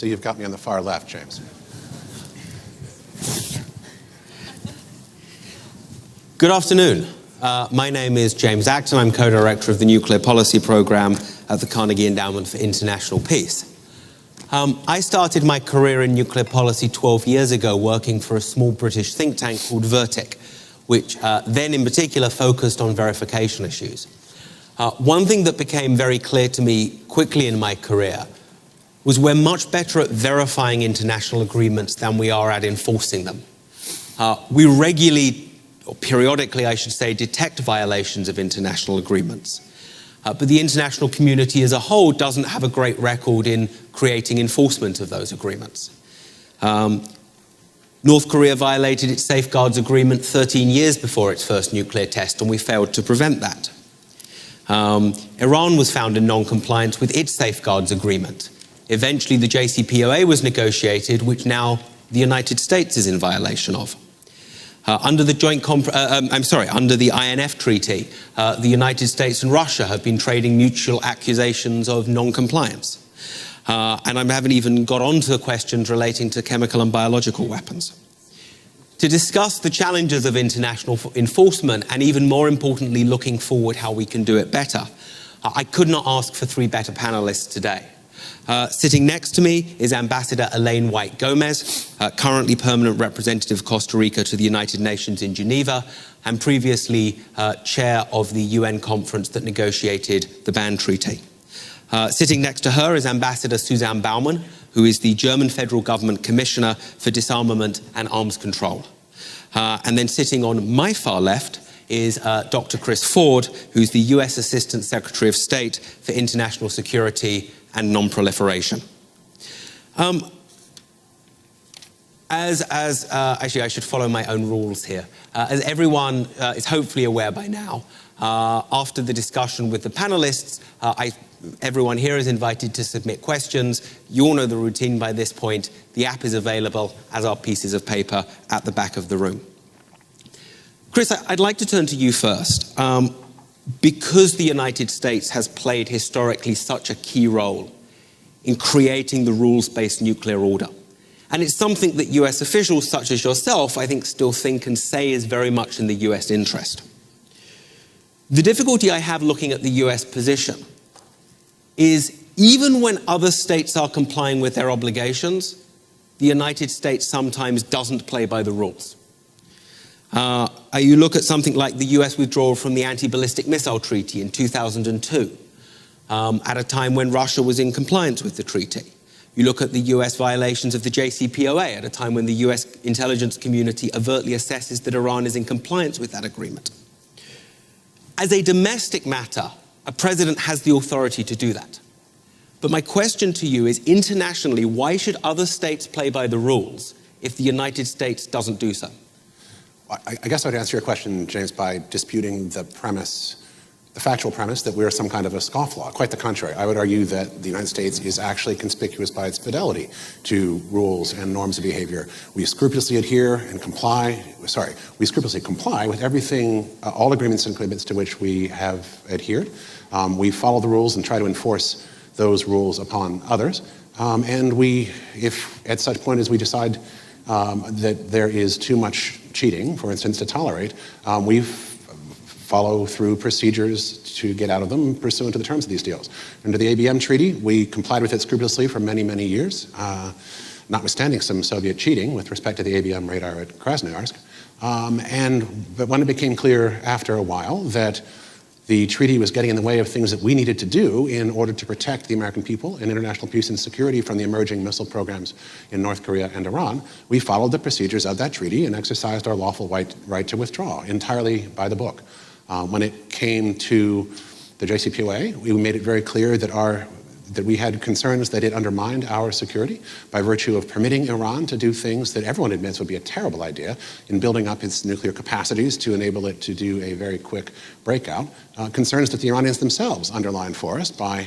So you've got me on the far left, James. Good afternoon. My name is James Acton. I'm co-director of the Nuclear Policy Program at the Carnegie Endowment for International Peace. I started my career in nuclear policy 12 years ago working for a small British think tank called Vertic, which then in particular focused on verification issues. One thing that became very clear to me quickly in my career was we're much better at verifying international agreements than we are at enforcing them. We regularly, or periodically I should say, detect violations of international agreements. But the international community as a whole doesn't have a great record in creating enforcement of those agreements. North Korea violated its safeguards agreement 13 years before its first nuclear test, and we failed to prevent that. Iran was found in non-compliance with its safeguards agreement. Eventually, the JCPOA was negotiated, which now the United States is in violation of. Under the under the INF Treaty, the United States and Russia have been trading mutual accusations of non-compliance. And I haven't even got on to questions relating to chemical and biological weapons. To discuss the challenges of international enforcement, and even more importantly, looking forward how we can do it better, I could not ask for three better panelists today. Sitting next to me is Ambassador Elaine White Gomez, currently permanent representative of Costa Rica to the United Nations in Geneva, and previously chair of the UN conference that negotiated the ban treaty. Sitting next to her is Ambassador Susanne Baumann, who is the German federal government commissioner for disarmament and arms control. And then sitting on my far left is Dr. Chris Ford, who's the US Assistant Secretary of State for International Security and non-proliferation. Actually, I should follow my own rules here. As everyone is hopefully aware by now, after the discussion with the panelists, everyone here is invited to submit questions. You all know the routine by this point. The app is available, as are pieces of paper, at the back of the room. Chris, I'd like to turn to you first. Because the United States has played historically such a key role in creating the rules-based nuclear order, and it's something that US officials such as yourself, I think, still think and say is very much in the US interest. The difficulty I have looking at the US position is even when other states are complying with their obligations, the United States sometimes doesn't play by the rules. You look at something like the US withdrawal from the Anti-Ballistic Missile Treaty in 2002, at a time when Russia was in compliance with the treaty. You look at the US violations of the JCPOA at a time when the US intelligence community overtly assesses that Iran is in compliance with that agreement. As a domestic matter, a president has the authority to do that. But my question to you is, internationally, why should other states play by the rules if the United States doesn't do so? I guess I'd answer your question, James, by disputing the factual premise that we're some kind of a scofflaw. Quite the contrary. I would argue that the United States is actually conspicuous by its fidelity to rules and norms of behavior. We scrupulously comply with everything, all agreements and commitments to which we have adhered. We follow the rules and try to enforce those rules upon others. And if at such point as we decide that there is too much cheating, for instance, to tolerate, we follow through procedures to get out of them pursuant to the terms of these deals. Under the ABM Treaty, we complied with it scrupulously for many, many years, notwithstanding some Soviet cheating with respect to the ABM radar at Krasnoyarsk. But when it became clear after a while that the treaty was getting in the way of things that we needed to do in order to protect the American people and international peace and security from the emerging missile programs in North Korea and Iran, we followed the procedures of that treaty and exercised our lawful right to withdraw entirely by the book. When it came to the JCPOA, we made it very clear that we had concerns that it undermined our security by virtue of permitting Iran to do things that everyone admits would be a terrible idea in building up its nuclear capacities to enable it to do a very quick breakout. Concerns that the Iranians themselves underlined for us by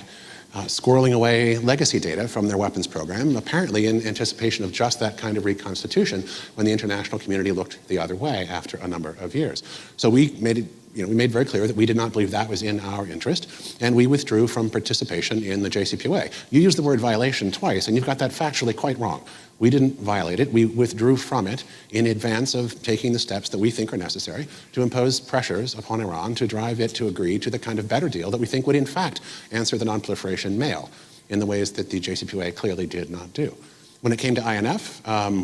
squirreling away legacy data from their weapons program, apparently in anticipation of just that kind of reconstitution when the international community looked the other way after a number of years. So we made it we made very clear that we did not believe that was in our interest, and we withdrew from participation in the JCPOA. You used the word violation twice, and you've got that factually quite wrong. We didn't violate it. We withdrew from it in advance of taking the steps that we think are necessary to impose pressures upon Iran to drive it to agree to the kind of better deal that we think would in fact answer the nonproliferation mail in the ways that the JCPOA clearly did not do. When it came to INF,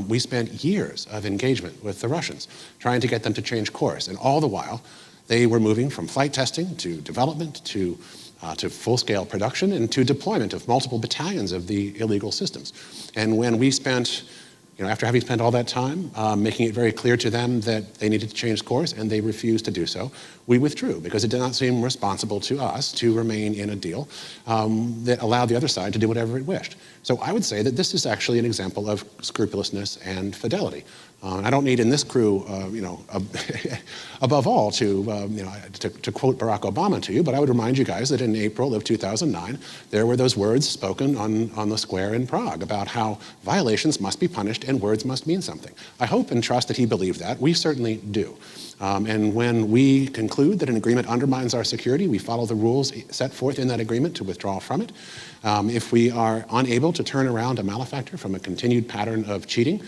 we spent years of engagement with the Russians, trying to get them to change course. And all the while, they were moving from flight testing to development to full-scale production and to deployment of multiple battalions of the illegal systems. And when we spent, after having spent all that time making it very clear to them that they needed to change course and they refused to do so, we withdrew because it did not seem responsible to us to remain in a deal that allowed the other side to do whatever it wished. So I would say that this is actually an example of scrupulousness and fidelity. I don't need in this crew, above all to quote Barack Obama to you, but I would remind you guys that in April of 2009, there were those words spoken on the square in Prague about how violations must be punished and words must mean something. I hope and trust that he believed that. We certainly do. And when we conclude that an agreement undermines our security, we follow the rules set forth in that agreement to withdraw from it. If we are unable to turn around a malefactor from a continued pattern of cheating,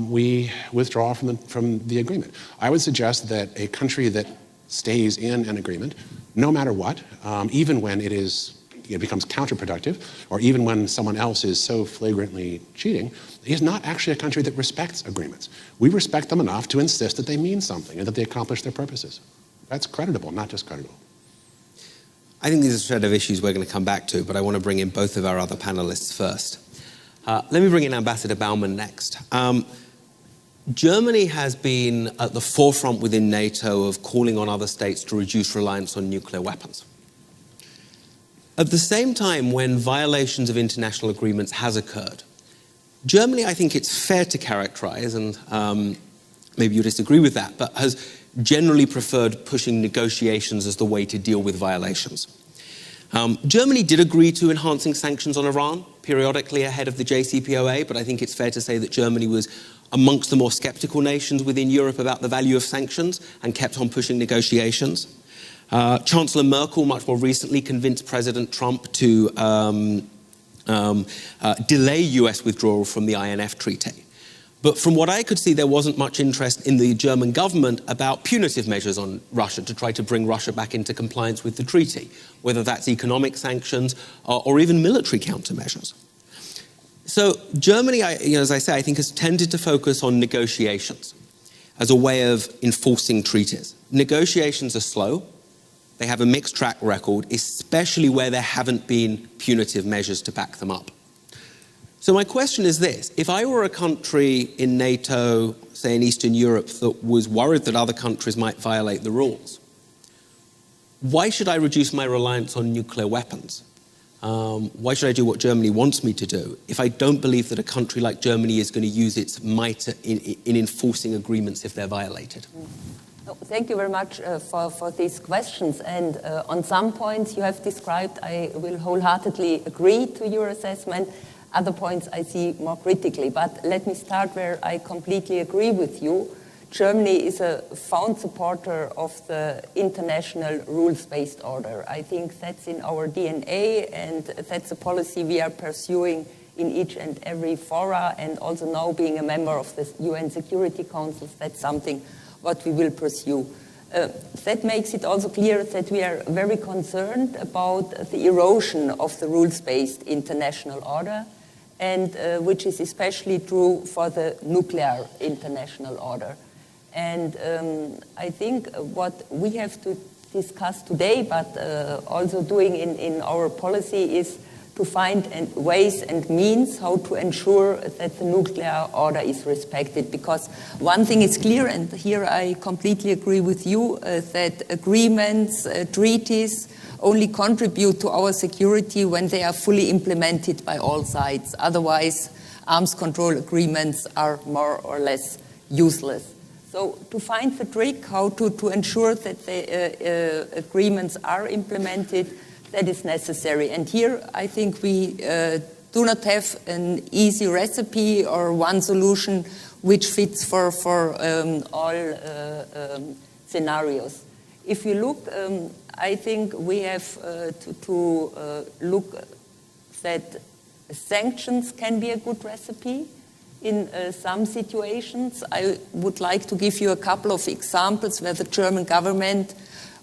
we withdraw from the agreement. I would suggest that a country that stays in an agreement, no matter what, even when it becomes counterproductive, or even when someone else is so flagrantly cheating, is not actually a country that respects agreements. We respect them enough to insist that they mean something and that they accomplish their purposes. That's creditable, not just creditable. I think these are a set of issues we're going to come back to, but I want to bring in both of our other panelists first. Let me bring in Ambassador Baumann next. Germany has been at the forefront within NATO of calling on other states to reduce reliance on nuclear weapons. At the same time, when violations of international agreements has occurred, Germany, I think it's fair to characterize, and maybe you disagree with that, but has generally preferred pushing negotiations as the way to deal with violations. Germany did agree to enhancing sanctions on Iran periodically ahead of the JCPOA, but I think it's fair to say that Germany was amongst the more skeptical nations within Europe about the value of sanctions and kept on pushing negotiations. Chancellor Merkel, much more recently, convinced President Trump to delay US withdrawal from the INF Treaty. But from what I could see, there wasn't much interest in the German government about punitive measures on Russia to try to bring Russia back into compliance with the treaty, whether that's economic sanctions or even military countermeasures. So Germany, as I say, I think has tended to focus on negotiations as a way of enforcing treaties. Negotiations are slow. They have a mixed track record, especially where there haven't been punitive measures to back them up. So my question is this: if I were a country in NATO, say in Eastern Europe, that was worried that other countries might violate the rules, why should I reduce my reliance on nuclear weapons? Why should I do what Germany wants me to do if I don't believe that a country like Germany is going to use its might in enforcing agreements if they're violated? Thank you very much for these questions. And on some points you have described, I will wholeheartedly agree to your assessment. Other points I see more critically. But let me start where I completely agree with you. Germany is a fond supporter of the international rules-based order. I think that's in our DNA, and that's a policy we are pursuing in each and every fora, and also now being a member of the UN Security Council, that's something what we will pursue. That makes it also clear that we are very concerned about the erosion of the rules-based international order, and which is especially true for the nuclear international order. And I think what we have to discuss today, but also doing in our policy, is to find ways and means how to ensure that the nuclear order is respected. Because one thing is clear, and here I completely agree with you, that agreements, treaties only contribute to our security when they are fully implemented by all sides. Otherwise, arms control agreements are more or less useless. So to find the trick how to ensure that the agreements are implemented, that is necessary. And here I think we do not have an easy recipe or one solution which fits for all scenarios. if you look, I think we have to look that sanctions can be a good recipe in some situations. I would like to give you a couple of examples where the German government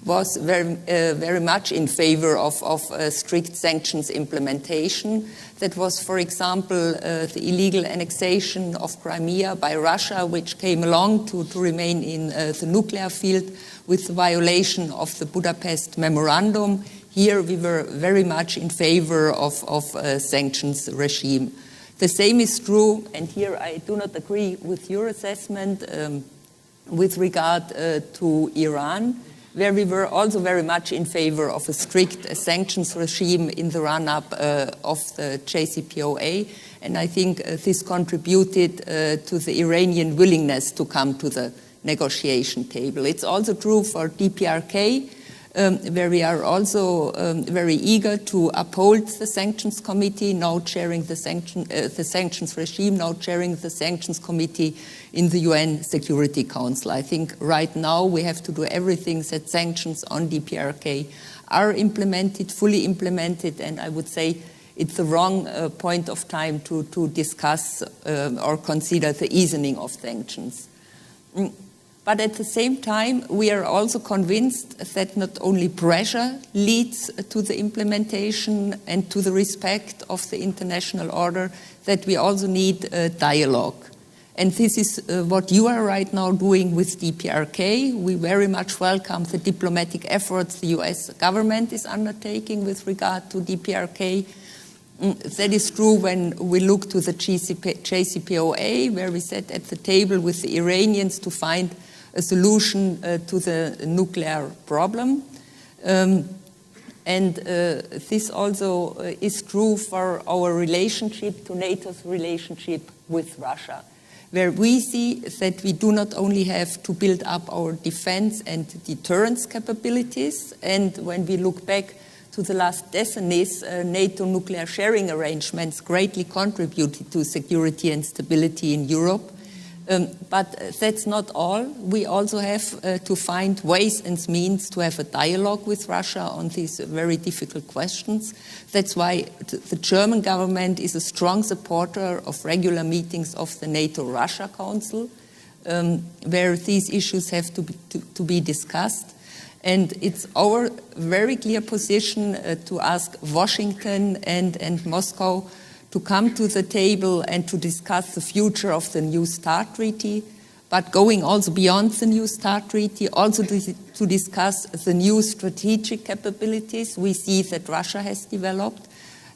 was very much in favor of strict sanctions implementation. That was, for example, the illegal annexation of Crimea by Russia, which came along to remain in the nuclear field with the violation of the Budapest Memorandum. Here we were very much in favor of sanctions regime. The same is true, and here I do not agree with your assessment with regard to Iran, where we were also very much in favor of a strict sanctions regime in the run-up of the JCPOA. And I think this contributed to the Iranian willingness to come to the negotiation table. It's also true for DPRK, where we are also very eager to uphold the sanctions committee, now chairing the sanctions regime, now chairing the sanctions committee in the UN Security Council. I think right now we have to do everything that sanctions on DPRK are implemented, fully implemented, and I would say it's the wrong point of time to discuss or consider the easing of sanctions. But at the same time, we are also convinced that not only pressure leads to the implementation and to the respect of the international order, that we also need dialogue. And this is what you are right now doing with DPRK. We very much welcome the diplomatic efforts the US government is undertaking with regard to DPRK. That is true when we look to the JCPOA, where we sat at the table with the Iranians to find a solution to the nuclear problem. And this also is true for our relationship to NATO's relationship with Russia, where we see that we do not only have to build up our defense and deterrence capabilities, and when we look back to the last decades, NATO nuclear sharing arrangements greatly contributed to security and stability in Europe. But that's not all. We also have to find ways and means to have a dialogue with Russia on these very difficult questions. That's why the German government is a strong supporter of regular meetings of the NATO-Russia Council, where these issues have to be discussed. And it's our very clear position to ask Washington and Moscow to come to the table and to discuss the future of the New START Treaty, but going also beyond the New START Treaty, also to discuss the new strategic capabilities we see that Russia has developed,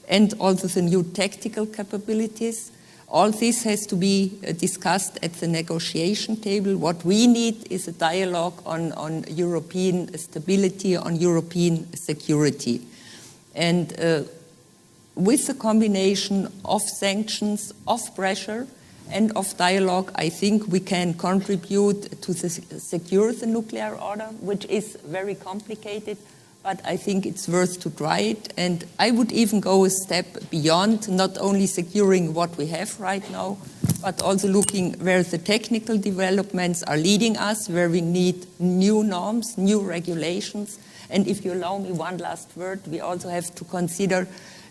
and also the new tactical capabilities. All this has to be discussed at the negotiation table. What we need is a dialogue on European stability, on European security. And with the combination of sanctions, of pressure, and of dialogue, I think we can contribute to secure the nuclear order, which is very complicated, but I think it's worth to try it. And I would even go a step beyond, not only securing what we have right now, but also looking where the technical developments are leading us, where we need new norms, new regulations. And if you allow me one last word, we also have to consider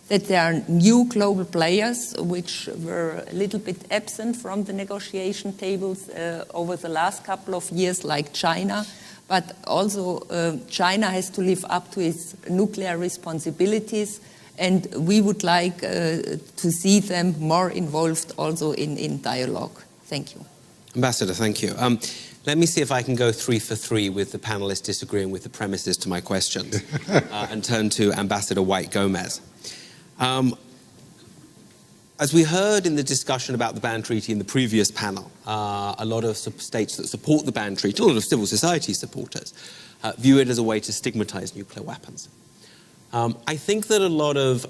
that there are new global players which were a little bit absent from the negotiation tables over the last couple of years, like China. But also China has to live up to its nuclear responsibilities, and we would like to see them more involved also in dialogue. Thank you. Ambassador, thank you. Let me see if I can go 3 for 3 with the panelists disagreeing with the premises to my questions and turn to Ambassador White-Gomez. As we heard in the discussion about the ban treaty in the previous panel, a lot of states that support the ban treaty, a lot of civil society supporters, view it as a way to stigmatize nuclear weapons. I think that a lot of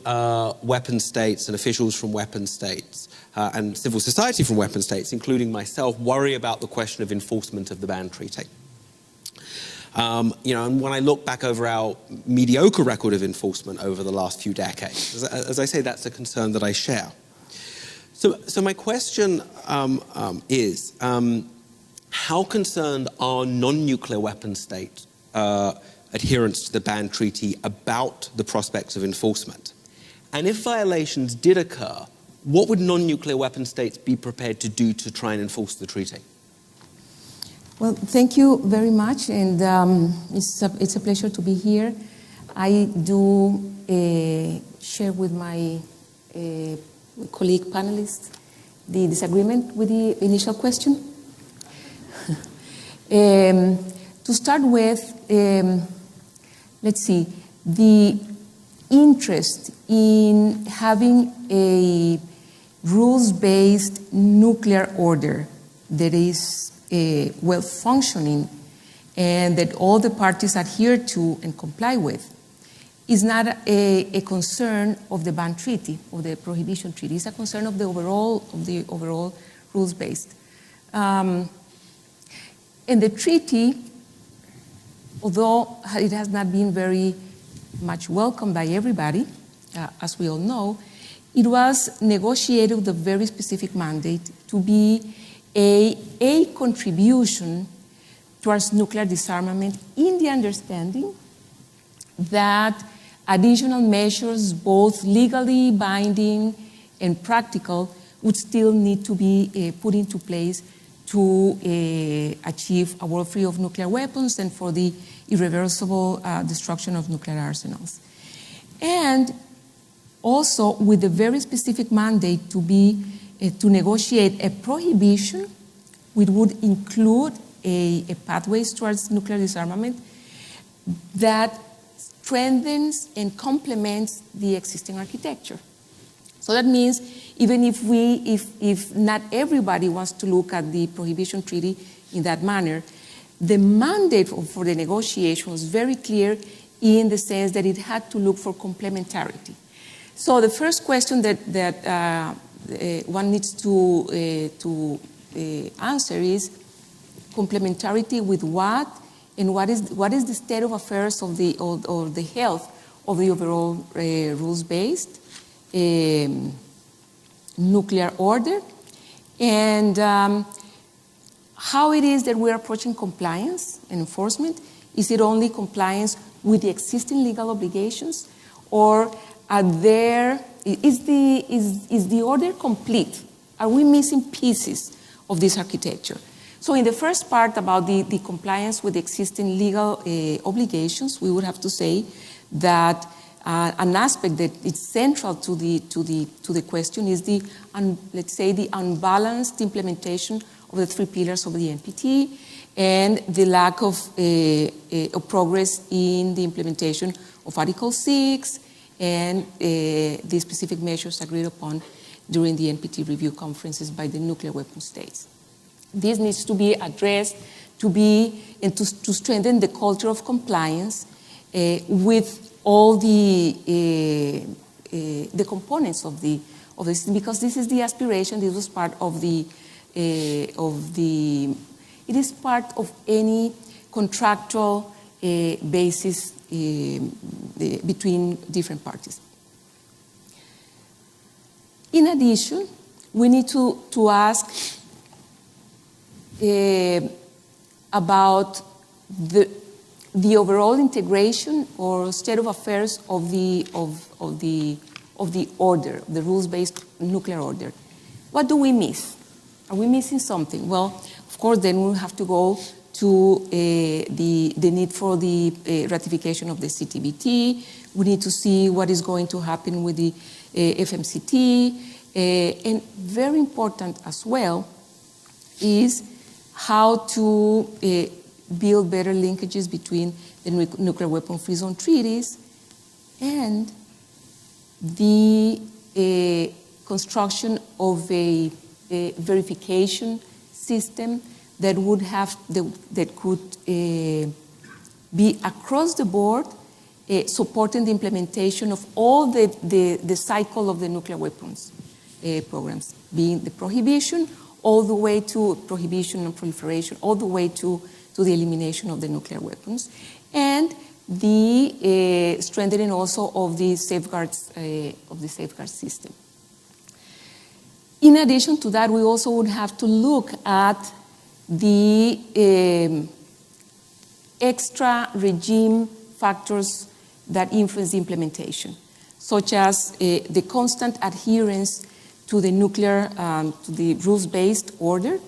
weapon states and officials from weapon states and civil society from weapon states, including myself, worry about the question of enforcement of the ban treaty. And when I look back over our mediocre record of enforcement over the last few decades, as I say, that's a concern that I share. So my question is, how concerned are non-nuclear weapon states adherence to the ban treaty about the prospects of enforcement? And if violations did occur, what would non-nuclear weapon states be prepared to do to try and enforce the treaty? Well, thank you very much, and it's a pleasure to be here. I do share with my colleague panelists the disagreement with the initial question. To start with, let's see, the interest in having a rules-based nuclear order that is well-functioning and that all the parties adhere to and comply with is not a concern of the ban treaty or the prohibition treaty. It's a concern of the overall rules-based. And the treaty, although it has not been very much welcomed by everybody, as we all know, it was negotiated with a very specific mandate to be a contribution towards nuclear disarmament in the understanding that additional measures, both legally binding and practical, would still need to be put into place to achieve a world free of nuclear weapons and for the irreversible destruction of nuclear arsenals. And also with a very specific mandate to be to negotiate a prohibition which would include a pathways towards nuclear disarmament that strengthens and complements the existing architecture. So that means even if not everybody wants to look at the prohibition treaty in that manner, the mandate for the negotiation was very clear in the sense that it had to look for complementarity. So the first question that one needs to answer is complementarity with what, and what is the state of affairs of the or the health of the overall rules-based nuclear order, and how it is that we're approaching compliance and enforcement. Is it only compliance with the existing legal obligations, or is the order complete? Are we missing pieces of this architecture? So in the first part about the compliance with existing legal obligations, we would have to say that an aspect that is central to the question is let's say the unbalanced implementation of the three pillars of the NPT and the lack of progress in the implementation of Article 6 and the specific measures agreed upon during the NPT review conferences by the nuclear weapon states. This needs to be addressed to strengthen the culture of compliance with all the components of this, because this is the aspiration. This was part of it is part of any contractual basis between different parties. In addition, we need to ask about the overall integration or state of affairs of the order, the rules-based nuclear order. What do we miss? Are we missing something? Well, of course, then we'll have to go to the need for the ratification of the CTBT. We need to see what is going to happen with the FMCT. And very important as well is how to build better linkages between the nuclear weapon-free zone treaties and the construction of a verification system that would that could be across the board, supporting the implementation of all the cycle of the nuclear weapons programs, being the prohibition all the way to prohibition and proliferation, all the way to the elimination of the nuclear weapons, and the strengthening also of the safeguards system. In addition to that, we also would have to look at the extra regime factors that influence the implementation, such as the constant adherence to the to the rules-based order.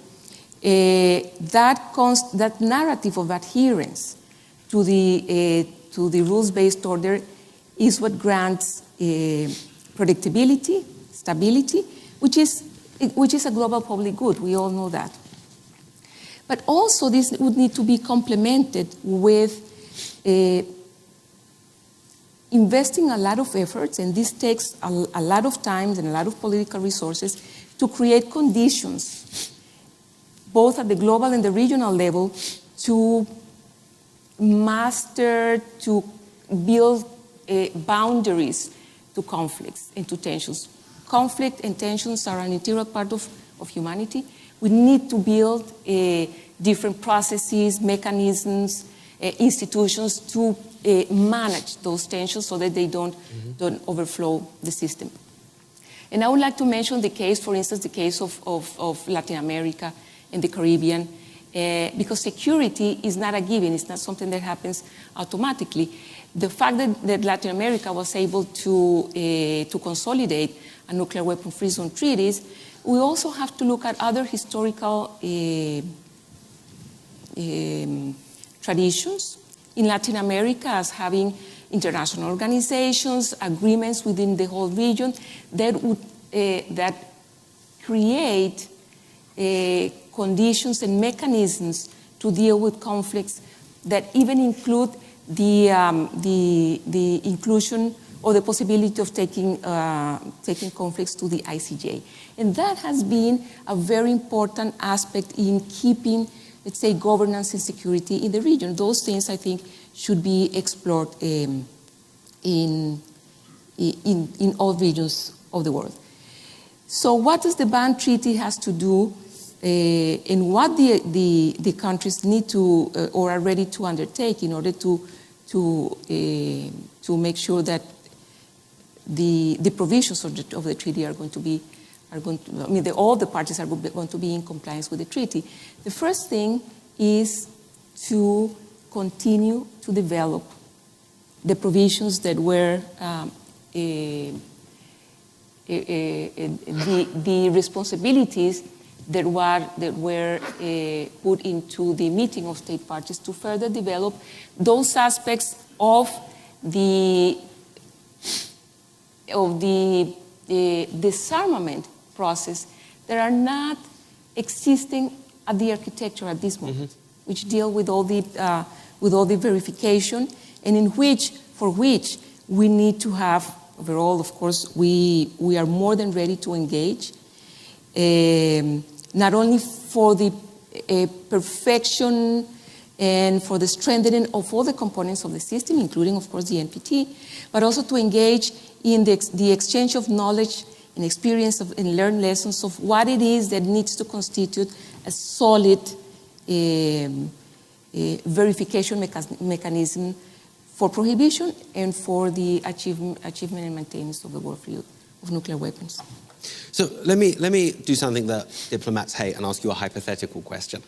That narrative of adherence to the rules-based order is what grants predictability, stability, which is a global public good. We all know that. But also this would need to be complemented with investing a lot of efforts, and this takes a lot of time and a lot of political resources to create conditions, both at the global and the regional level, to master, to build boundaries to conflicts and to tensions. Conflict and tensions are an integral part of humanity. We need to build different processes, mechanisms, institutions to manage those tensions so that they don't overflow the system. And I would like to mention the case, for instance, the case of Latin America and the Caribbean, because security is not a given. It's not something that happens automatically. The fact that Latin America was able to consolidate a nuclear weapon-free zone treaties, we also have to look at other historical traditions in Latin America as having international organizations, agreements within the whole region that would that create conditions and mechanisms to deal with conflicts that even include the inclusion or the possibility of taking conflicts to the ICJ. And that has been a very important aspect in keeping, let's say, governance and security in the region. Those things, I think, should be explored in all regions of the world. So what does the ban treaty has to do and what the countries need to or are ready to undertake in order to make sure that the provisions of the treaty are going to be, all the parties are going to be in compliance with the treaty. The first thing is to continue to develop the provisions that were the responsibilities that were put into the meeting of state parties to further develop those aspects of the disarmament process that are not existing at the architecture at this moment, which deal with all the verification, and for which we need to have overall. Of course, we are more than ready to engage, not only for the perfection and for the strengthening of all the components of the system, including, of course, the NPT, but also to engage in the exchange of knowledge and experience and learn lessons of what it is that needs to constitute a solid verification mechanism for prohibition and for the achievement and maintenance of the world free of nuclear weapons. So let me do something that diplomats hate and ask you a hypothetical question.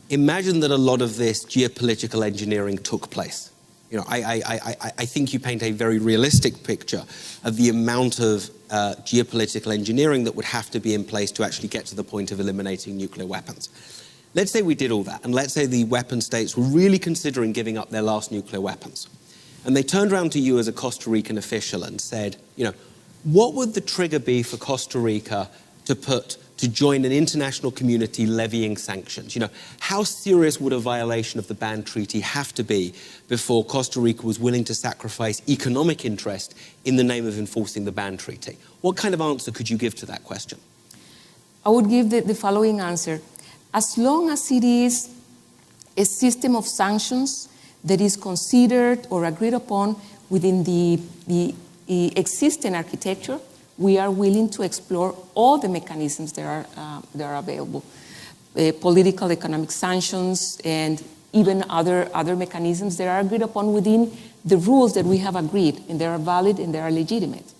Imagine that a lot of this geopolitical engineering took place. You know, I think you paint a very realistic picture of the amount of geopolitical engineering that would have to be in place to actually get to the point of eliminating nuclear weapons. Let's say we did all that, and let's say the weapon states were really considering giving up their last nuclear weapons. And they turned around to you as a Costa Rican official and said, you know, what would the trigger be for Costa Rica to join an international community levying sanctions? You know, how serious would a violation of the ban treaty have to be before Costa Rica was willing to sacrifice economic interest in the name of enforcing the ban treaty? What kind of answer could you give to that question? I would give the following answer. As long as it is a system of sanctions that is considered or agreed upon within the existing architecture, we are willing to explore all the mechanisms that are available. Political, economic sanctions, and even other mechanisms that are agreed upon within the rules that we have agreed, and they are valid and they are legitimate.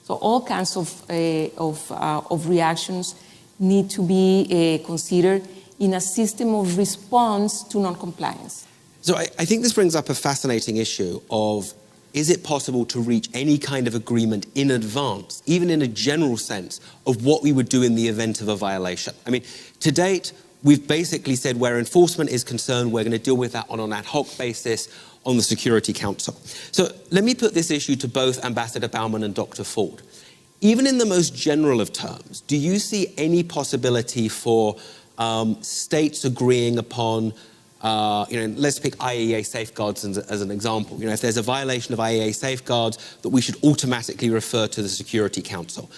So all kinds of reactions need to be considered in a system of response to non-compliance. So I think this brings up a fascinating issue of, is it possible to reach any kind of agreement in advance, even in a general sense, of what we would do in the event of a violation? I mean, to date, we've basically said where enforcement is concerned, we're going to deal with that on an ad hoc basis on the Security Council. So let me put this issue to both Ambassador Baumann and Dr. Ford. Even in the most general of terms, do you see any possibility for states agreeing upon let's pick IAEA safeguards as an example. If there's a violation of IAEA safeguards, that we should automatically refer to the Security Council.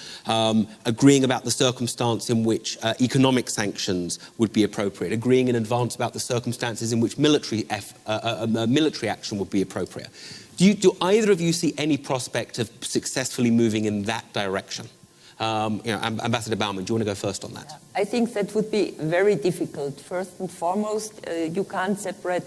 Agreeing about the circumstance in which economic sanctions would be appropriate. Agreeing in advance about the circumstances in which military action would be appropriate. Do either of you see any prospect of successfully moving in that direction? Ambassador Baumann, do you want to go first on that? I think that would be very difficult. First and foremost, you can't separate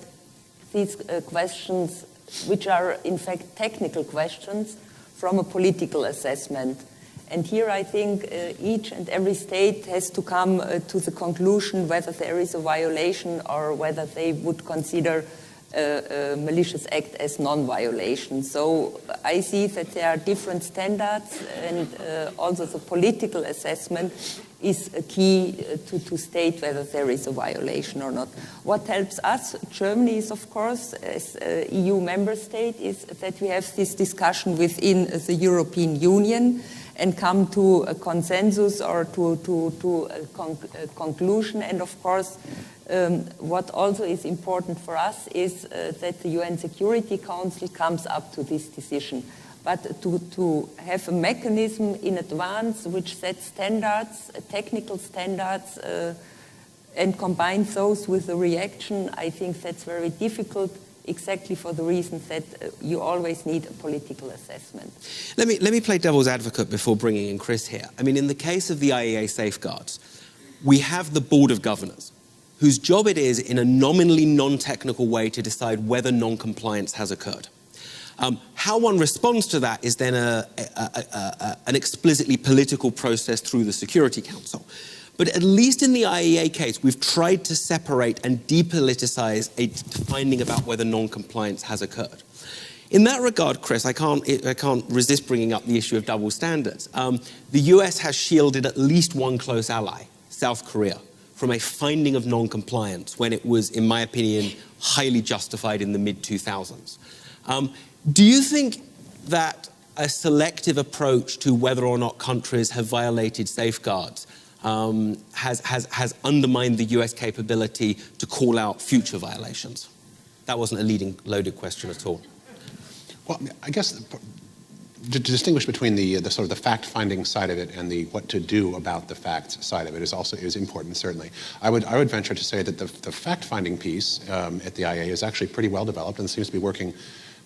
these questions, which are in fact technical questions, from a political assessment. And here I think each and every state has to come to the conclusion whether there is a violation or whether they would consider a malicious act as non-violation. So I see that there are different standards, and also the political assessment is a key to state whether there is a violation or not. What helps us, Germany, is of course, as EU member state, is that we have this discussion within the European Union and come to a consensus or to a conclusion. And of course, what also is important for us is that the UN Security Council comes up to this decision. But to have a mechanism in advance which sets standards, technical standards, and combines those with a reaction, I think that's very difficult, exactly for the reasons that you always need a political assessment. Let me play devil's advocate before bringing in Chris here. I mean, in the case of the IAEA safeguards, we have the Board of Governors, whose job it is in a nominally non-technical way to decide whether non-compliance has occurred. How one responds to that is then an explicitly political process through the Security Council. But at least in the IAEA case, we've tried to separate and depoliticize a finding about whether non-compliance has occurred. In that regard, Chris, I can't resist bringing up the issue of double standards. The US has shielded at least one close ally, South Korea, from a finding of non-compliance when it was, in my opinion, highly justified in the mid-2000s. Do you think that a selective approach to whether or not countries have violated safeguards has undermined the US capability to call out future violations? That wasn't a leading, loaded question at all. Well, I guess to distinguish between the sort of the fact-finding side of it and the what to do about the facts side of it is important, certainly. I would venture to say that the fact-finding piece at the IAEA is actually pretty well developed and seems to be working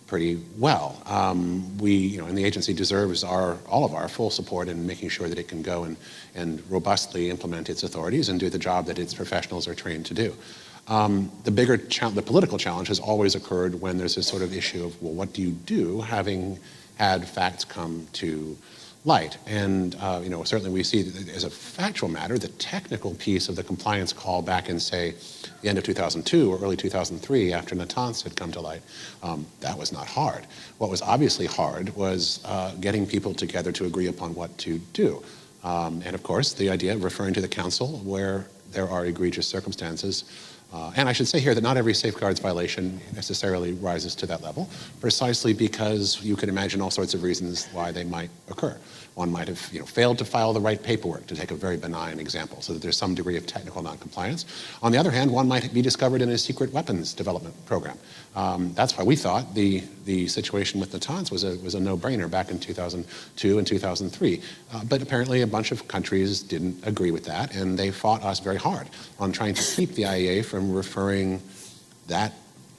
pretty well. And the agency deserves all of our full support in making sure that it can go and robustly implement its authorities and do the job that its professionals are trained to do. The political challenge has always occurred when there's this sort of issue of, well, what do you do having had facts come to light? And certainly we see that as a factual matter, the technical piece of the compliance call back in, say, the end of 2002 or early 2003 after Natanz had come to light, that was not hard. What was obviously hard was getting people together to agree upon what to do. And of course, the idea of referring to the council where there are egregious circumstances. And I should say here that not every safeguards violation necessarily rises to that level, precisely because you can imagine all sorts of reasons why they might occur. One might have failed to file the right paperwork, to take a very benign example, so that there's some degree of technical noncompliance. On the other hand, one might be discovered in a secret weapons development program. That's why we thought the situation with Natanz was a no-brainer back in 2002 and 2003. But apparently a bunch of countries didn't agree with that, and they fought us very hard on trying to keep the IAEA from referring that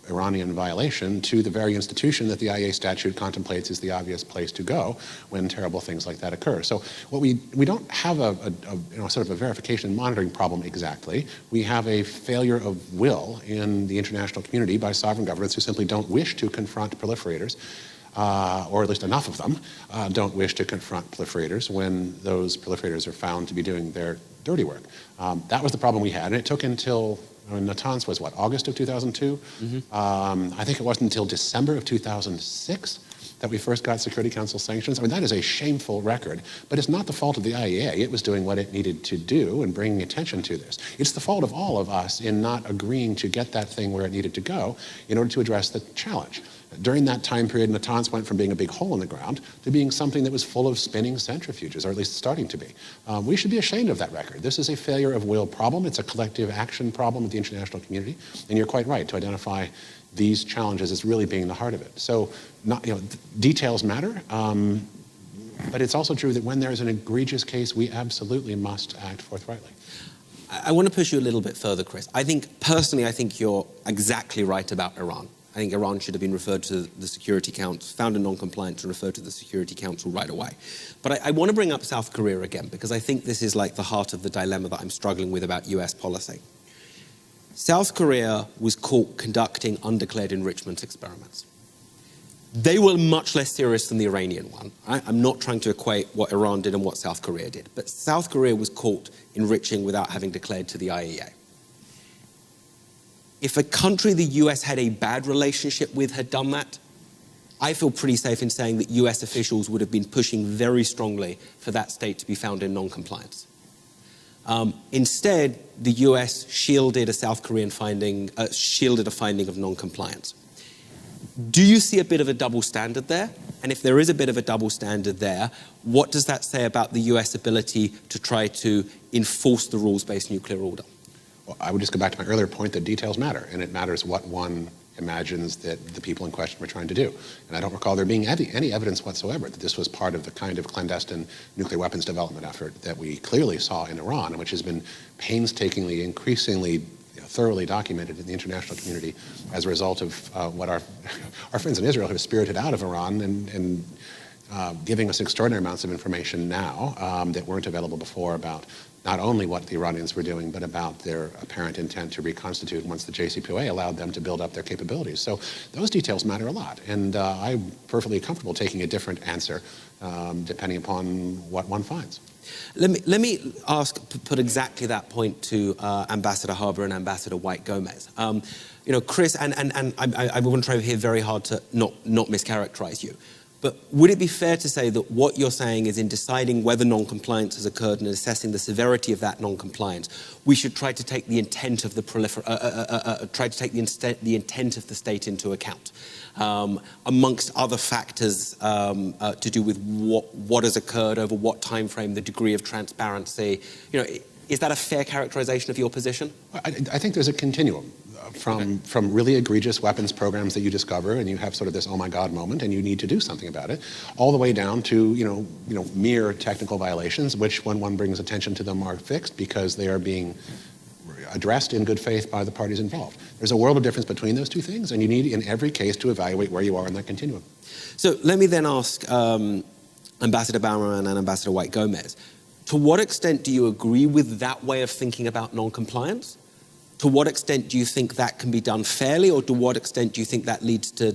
Iranian violation to the very institution that the IAEA statute contemplates is the obvious place to go when terrible things like that occur. So what we don't have a sort of a verification and monitoring problem exactly. We have a failure of will in the international community by sovereign governments who simply don't wish to confront proliferators, or at least enough of them don't wish to confront proliferators when those proliferators are found to be doing their dirty work. That was the problem we had, and it took until I mean, Natanz was what, August of 2002? I think it wasn't until December of 2006 that we first got Security Council sanctions. I mean, that is a shameful record, but it's not the fault of the IAEA. It was doing what it needed to do and bringing attention to this. It's the fault of all of us in not agreeing to get that thing where it needed to go in order to address the challenge. During that time period, Natanz went from being a big hole in the ground to being something that was full of spinning centrifuges, or at least starting to be. We should be ashamed of that record. This is a failure of will problem. It's a collective action problem with the international community. And you're quite right to identify these challenges as really being the heart of it. So details matter, but it's also true that when there's an egregious case, we absolutely must act forthrightly. I want to push you a little bit further, Chris. Personally, I think you're exactly right about Iran. I think Iran should have been referred to the Security Council, found in non-compliance and referred to the Security Council right away. But I want to bring up South Korea again, because I think this is like the heart of the dilemma that I'm struggling with about US policy. South Korea was caught conducting undeclared enrichment experiments. They were much less serious than the Iranian one. Right? I'm not trying to equate what Iran did and what South Korea did, but South Korea was caught enriching without having declared to the IAEA. If a country the US had a bad relationship with had done that, I feel pretty safe in saying that US officials would have been pushing very strongly for that state to be found in non-compliance. Instead, the US shielded a South Korean finding, shielded a finding of non-compliance. Do you see a bit of a double standard there? And if there is a bit of a double standard there, what does that say about the US ability to try to enforce the rules-based nuclear order? Well, I would just go back to my earlier point that details matter, and it matters what one imagines that the people in question were trying to do. And I don't recall there being any evidence whatsoever that this was part of the kind of clandestine nuclear weapons development effort that we clearly saw in Iran, and which has been painstakingly, increasingly thoroughly documented in the international community as a result of what our friends in Israel have spirited out of Iran and giving us extraordinary amounts of information now that weren't available before about not only what the Iranians were doing, but about their apparent intent to reconstitute once the JCPOA allowed them to build up their capabilities. So those details matter a lot. And I'm perfectly comfortable taking a different answer depending upon what one finds. Let me put exactly that point to Ambassador Harbour and Ambassador White-Gomez. Chris, and I want to try here very hard to not mischaracterize you. But would it be fair to say that what you're saying is in deciding whether non-compliance has occurred and assessing the severity of that non-compliance, we should try to take the intent of the intent of the state into account, amongst other factors to do with what has occurred over what time frame, the degree of transparency. Is that a fair characterization of your position? I think there's a continuum from really egregious weapons programs that you discover and you have sort of this oh my god moment and you need to do something about it, all the way down to mere technical violations, which when one brings attention to them are fixed because they are being addressed in good faith by the parties involved. There's a world of difference between those two things, and you need in every case to evaluate where you are in that continuum. So let me then ask Ambassador Baumann and Ambassador White-Gomez, to what extent do you agree with that way of thinking about non-compliance? To what extent do you think that can be done fairly, or to what extent do you think that leads to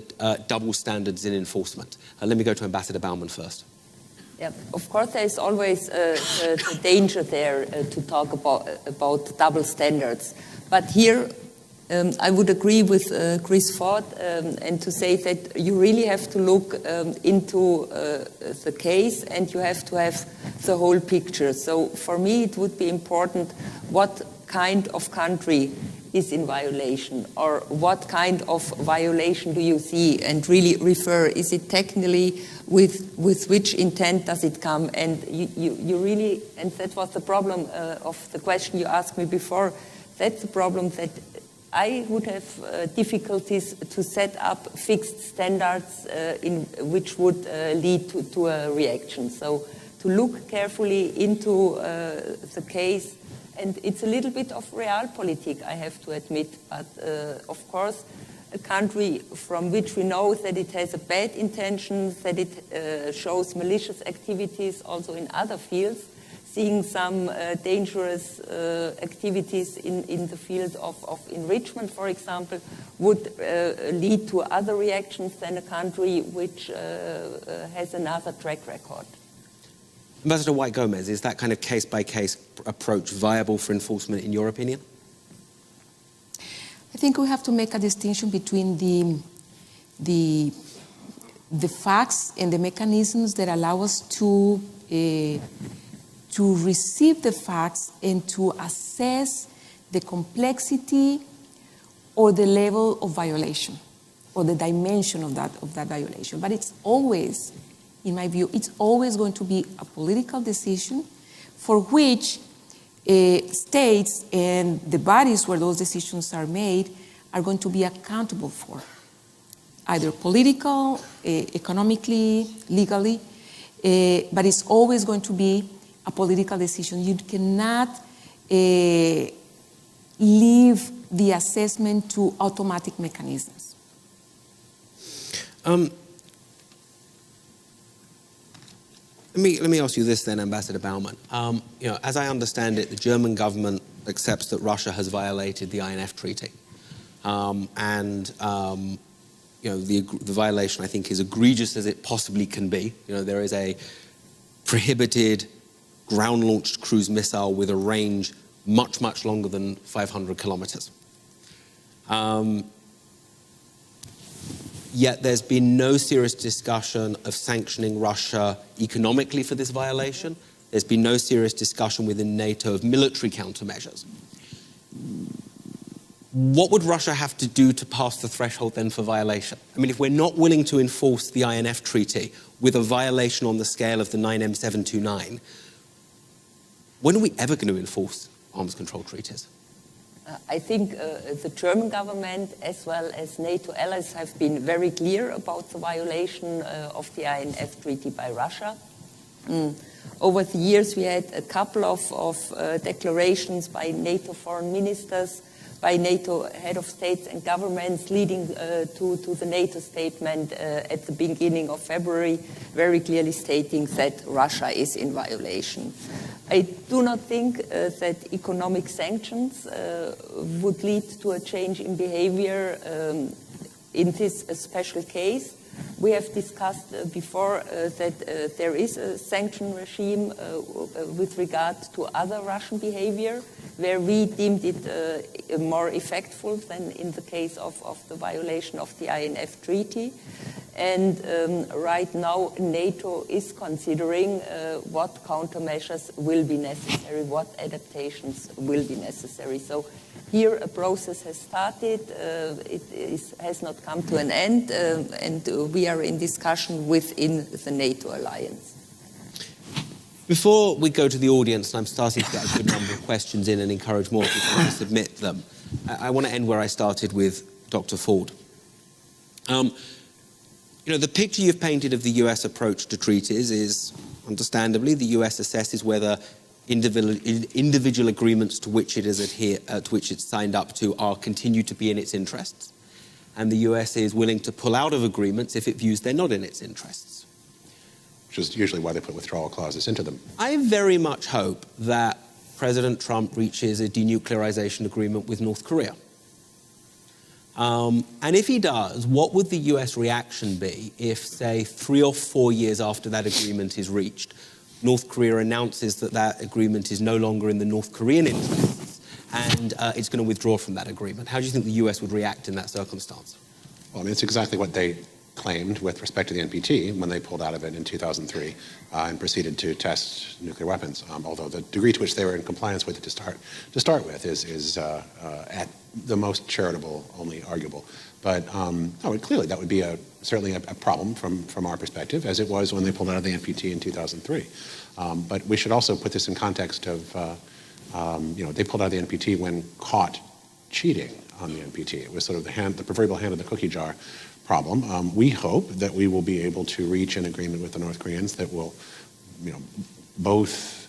double standards in enforcement? Let me go to Ambassador Baumann first. Yeah, of course, there is always the danger there to talk about double standards. But here, I would agree with Chris Ford and to say that you really have to look into the case and you have to have the whole picture. So for me, it would be important what kind of country is in violation, or what kind of violation do you see, and really refer, is it technically, with which intent does it come? And you really, and that was the problem of the question you asked me before, that's the problem that I would have difficulties to set up fixed standards in which would lead to a reaction. So to look carefully into the case. And it's a little bit of realpolitik, I have to admit. But of course, a country from which we know that it has a bad intention, that it shows malicious activities also in other fields, seeing some dangerous activities in the field of enrichment, for example, would lead to other reactions than a country which has another track record. Ambassador White-Gomez, is that kind of case-by-case approach viable for enforcement in your opinion? I think we have to make a distinction between the facts and the mechanisms that allow us to receive the facts and to assess the complexity or the level of violation or the dimension of that violation. But it's always, in my view, it's always going to be a political decision for which states and the bodies where those decisions are made are going to be accountable for, either political, economically, legally, but it's always going to be a political decision. You cannot leave the assessment to automatic mechanisms. Let me ask you this then, Ambassador Baumann. As I understand it, the German government accepts that Russia has violated the INF Treaty. The violation, I think, is egregious as it possibly can be. There is a prohibited ground-launched cruise missile with a range much, much longer than 500 kilometers. Yet there's been no serious discussion of sanctioning Russia economically for this violation. There's been no serious discussion within NATO of military countermeasures. What would Russia have to do to pass the threshold then for violation? I mean, if we're not willing to enforce the INF Treaty with a violation on the scale of the 9M729, when are we ever going to enforce arms control treaties? I think the German government as well as NATO allies have been very clear about the violation of the INF Treaty by Russia. Over the years we had a couple of declarations by NATO foreign ministers, by NATO head of states and governments leading to the NATO statement at the beginning of February, very clearly stating that Russia is in violation. I do not think that economic sanctions would lead to a change in behavior in this special case. We have discussed before that there is a sanction regime with regard to other Russian behavior, where we deemed it more effective than in the case of the violation of the INF Treaty. And right now, NATO is considering what countermeasures will be necessary, what adaptations will be necessary. So here a process has started. It has not come to an end, and we are in discussion within the NATO alliance. Before we go to the audience, and I'm starting to get a good number of questions in and encourage more people to submit them, I want to end where I started with Dr. Ford. The picture you've painted of the US approach to treaties is, understandably, the US assesses whether individual agreements to which it is to which it's signed up to continue to be in its interests, and the US is willing to pull out of agreements if it views they're not in its interests. Which is usually why they put withdrawal clauses into them. I very much hope that President Trump reaches a denuclearization agreement with North Korea. And if he does, what would the US reaction be if, say, 3 or 4 years after that agreement is reached, North Korea announces that that agreement is no longer in the North Korean interests and it's going to withdraw from that agreement? How do you think the US would react in that circumstance? Well, I mean, it's exactly what they claimed with respect to the NPT when they pulled out of it in 2003 and proceeded to test nuclear weapons. Although the degree to which they were in compliance with it to start with is at the most charitable, only arguable. But clearly that would be certainly a problem from our perspective, as it was when they pulled out of the NPT in 2003. But we should also put this in context of, they pulled out of the NPT when caught cheating on the NPT. It was sort of the proverbial hand in the cookie jar problem. We hope that we will be able to reach an agreement with the North Koreans that will, both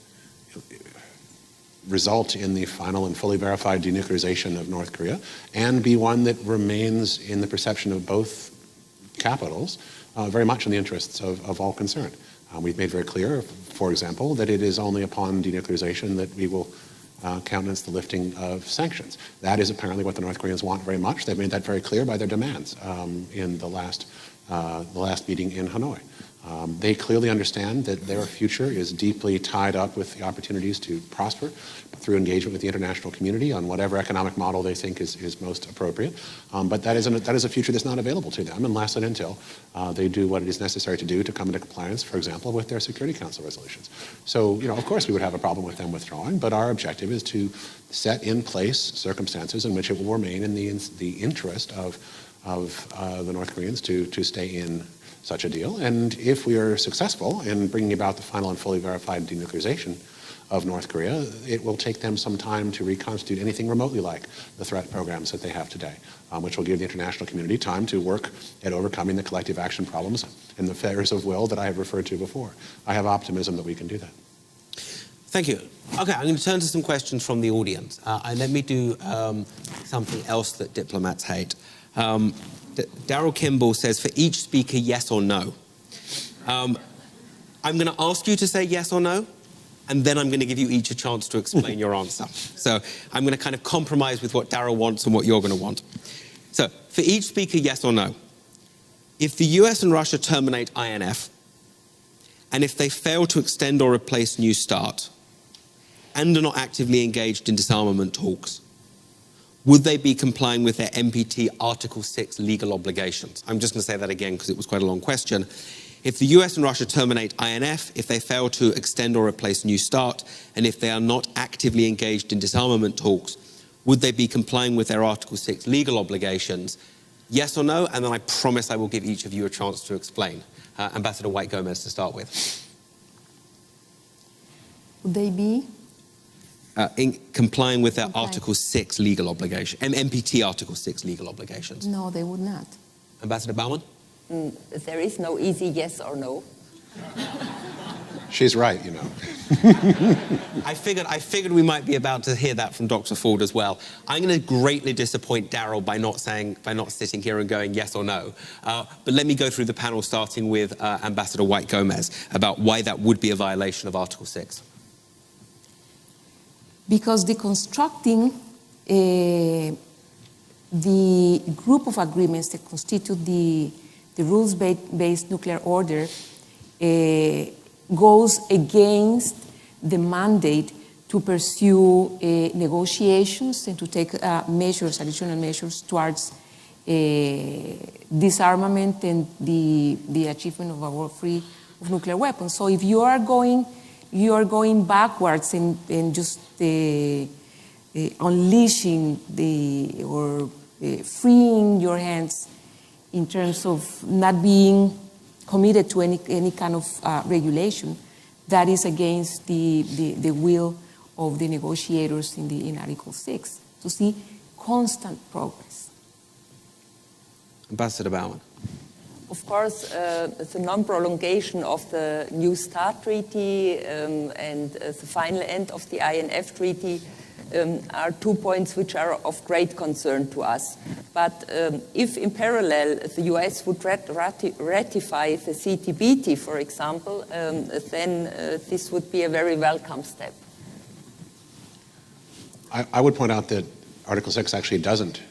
result in the final and fully verified denuclearization of North Korea and be one that remains in the perception of both capitals very much in the interests of all concerned. We've made very clear, for example, that it is only upon denuclearization that we will countenance the lifting of sanctions. That is apparently what the North Koreans want very much. They've made that very clear by their demands in the last meeting in Hanoi. They clearly understand that their future is deeply tied up with the opportunities to prosper through engagement with the international community on whatever economic model they think is most appropriate. But that is a future that's not available to them unless and until they do what it is necessary to do to come into compliance, for example, with their Security Council resolutions. So, of course we would have a problem with them withdrawing, but our objective is to set in place circumstances in which it will remain in the interest of the North Koreans to stay in such a deal. And if we are successful in bringing about the final and fully verified denuclearization of North Korea, it will take them some time to reconstitute anything remotely like the threat programs that they have today, which will give the international community time to work at overcoming the collective action problems and the failures of will that I have referred to before. I have optimism that we can do that. Thank you. Okay, I'm going to turn to some questions from the audience. And let me do something else that diplomats hate. Daryl Kimball says, for each speaker, yes or no. I'm going to ask you to say yes or no, and then I'm going to give you each a chance to explain your answer. So I'm going to kind of compromise with what Daryl wants and what you're going to want. So for each speaker, yes or no. If the US and Russia terminate INF, and if they fail to extend or replace New START, and are not actively engaged in disarmament talks, would they be complying with their NPT Article 6 legal obligations? I'm just going to say that again because it was quite a long question. If the US and Russia terminate INF, if they fail to extend or replace New START, and if they are not actively engaged in disarmament talks, would they be complying with their Article 6 legal obligations? Yes or no? And then I promise I will give each of you a chance to explain. Ambassador White-Gomez to start with. Would they be? In complying with their Article 6 legal obligation, NPT Article 6 legal obligations? No, they would not. Ambassador Baumann? There is no easy yes or no. She's right, I figured we might be about to hear that from Dr. Ford as well. I'm going to greatly disappoint Daryl by not sitting here and going yes or no. But let me go through the panel, starting with Ambassador White-Gomez, about why that would be a violation of Article 6. Because deconstructing the group of agreements that constitute the rules-based nuclear order goes against the mandate to pursue negotiations and to take additional measures towards disarmament and the achievement of a world free of nuclear weapons. So if you are going backwards and just unleashing or freeing your hands in terms of not being committed to any kind of regulation, that is against the will of the negotiators in Article 6, to see constant progress. Ambassador Baumann. Of course, the non-prolongation of the New START Treaty and the final end of the INF Treaty are 2 points which are of great concern to us. But if in parallel the US would ratify the CTBT, for example, then this would be a very welcome step. I would point out that Article 6 actually doesn't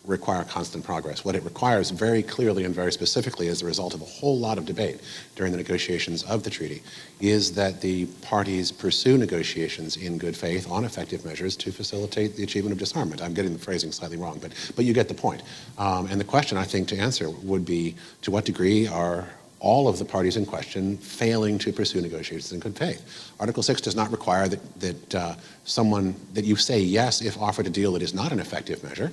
require constant progress. What it requires very clearly and very specifically as a result of a whole lot of debate during the negotiations of the treaty is that the parties pursue negotiations in good faith on effective measures to facilitate the achievement of disarmament. I'm getting the phrasing slightly wrong, but you get the point. And the question, I think, to answer would be, to what degree are all of the parties in question failing to pursue negotiations in good faith? Article 6 does not require that you say yes if offered a deal that is not an effective measure,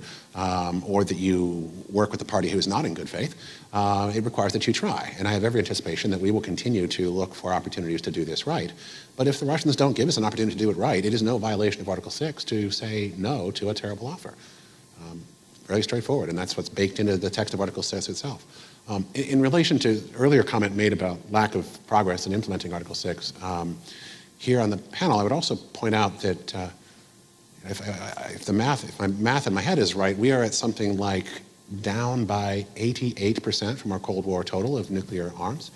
or that you work with the party who is not in good faith. It requires that you try. And I have every anticipation that we will continue to look for opportunities to do this right. But if the Russians don't give us an opportunity to do it right, it is no violation of Article 6 to say no to a terrible offer. Very straightforward, and that's what's baked into the text of Article 6 itself. In relation to earlier comment made about lack of progress in implementing Article 6, here on the panel, I would also point out that if my math in my head is right, we are at something like down by 88% from our Cold War total of nuclear arms.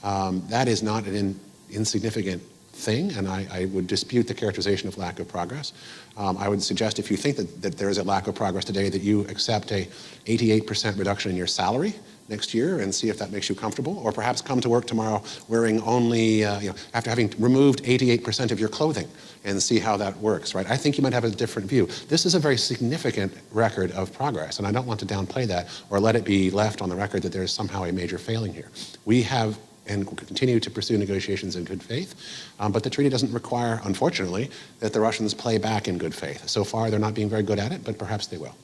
That is not an insignificant thing, and I would dispute the characterization of lack of progress. I would suggest if you think that there is a lack of progress today, that you accept a 88% reduction in your salary next year and see if that makes you comfortable, or perhaps come to work tomorrow wearing only, after having removed 88% of your clothing and see how that works, right? I think you might have a different view. This is a very significant record of progress, and I don't want to downplay that or let it be left on the record that there is somehow a major failing here. We have and continue to pursue negotiations in good faith, but the treaty doesn't require, unfortunately, that the Russians play back in good faith. So far, they're not being very good at it, but perhaps they will.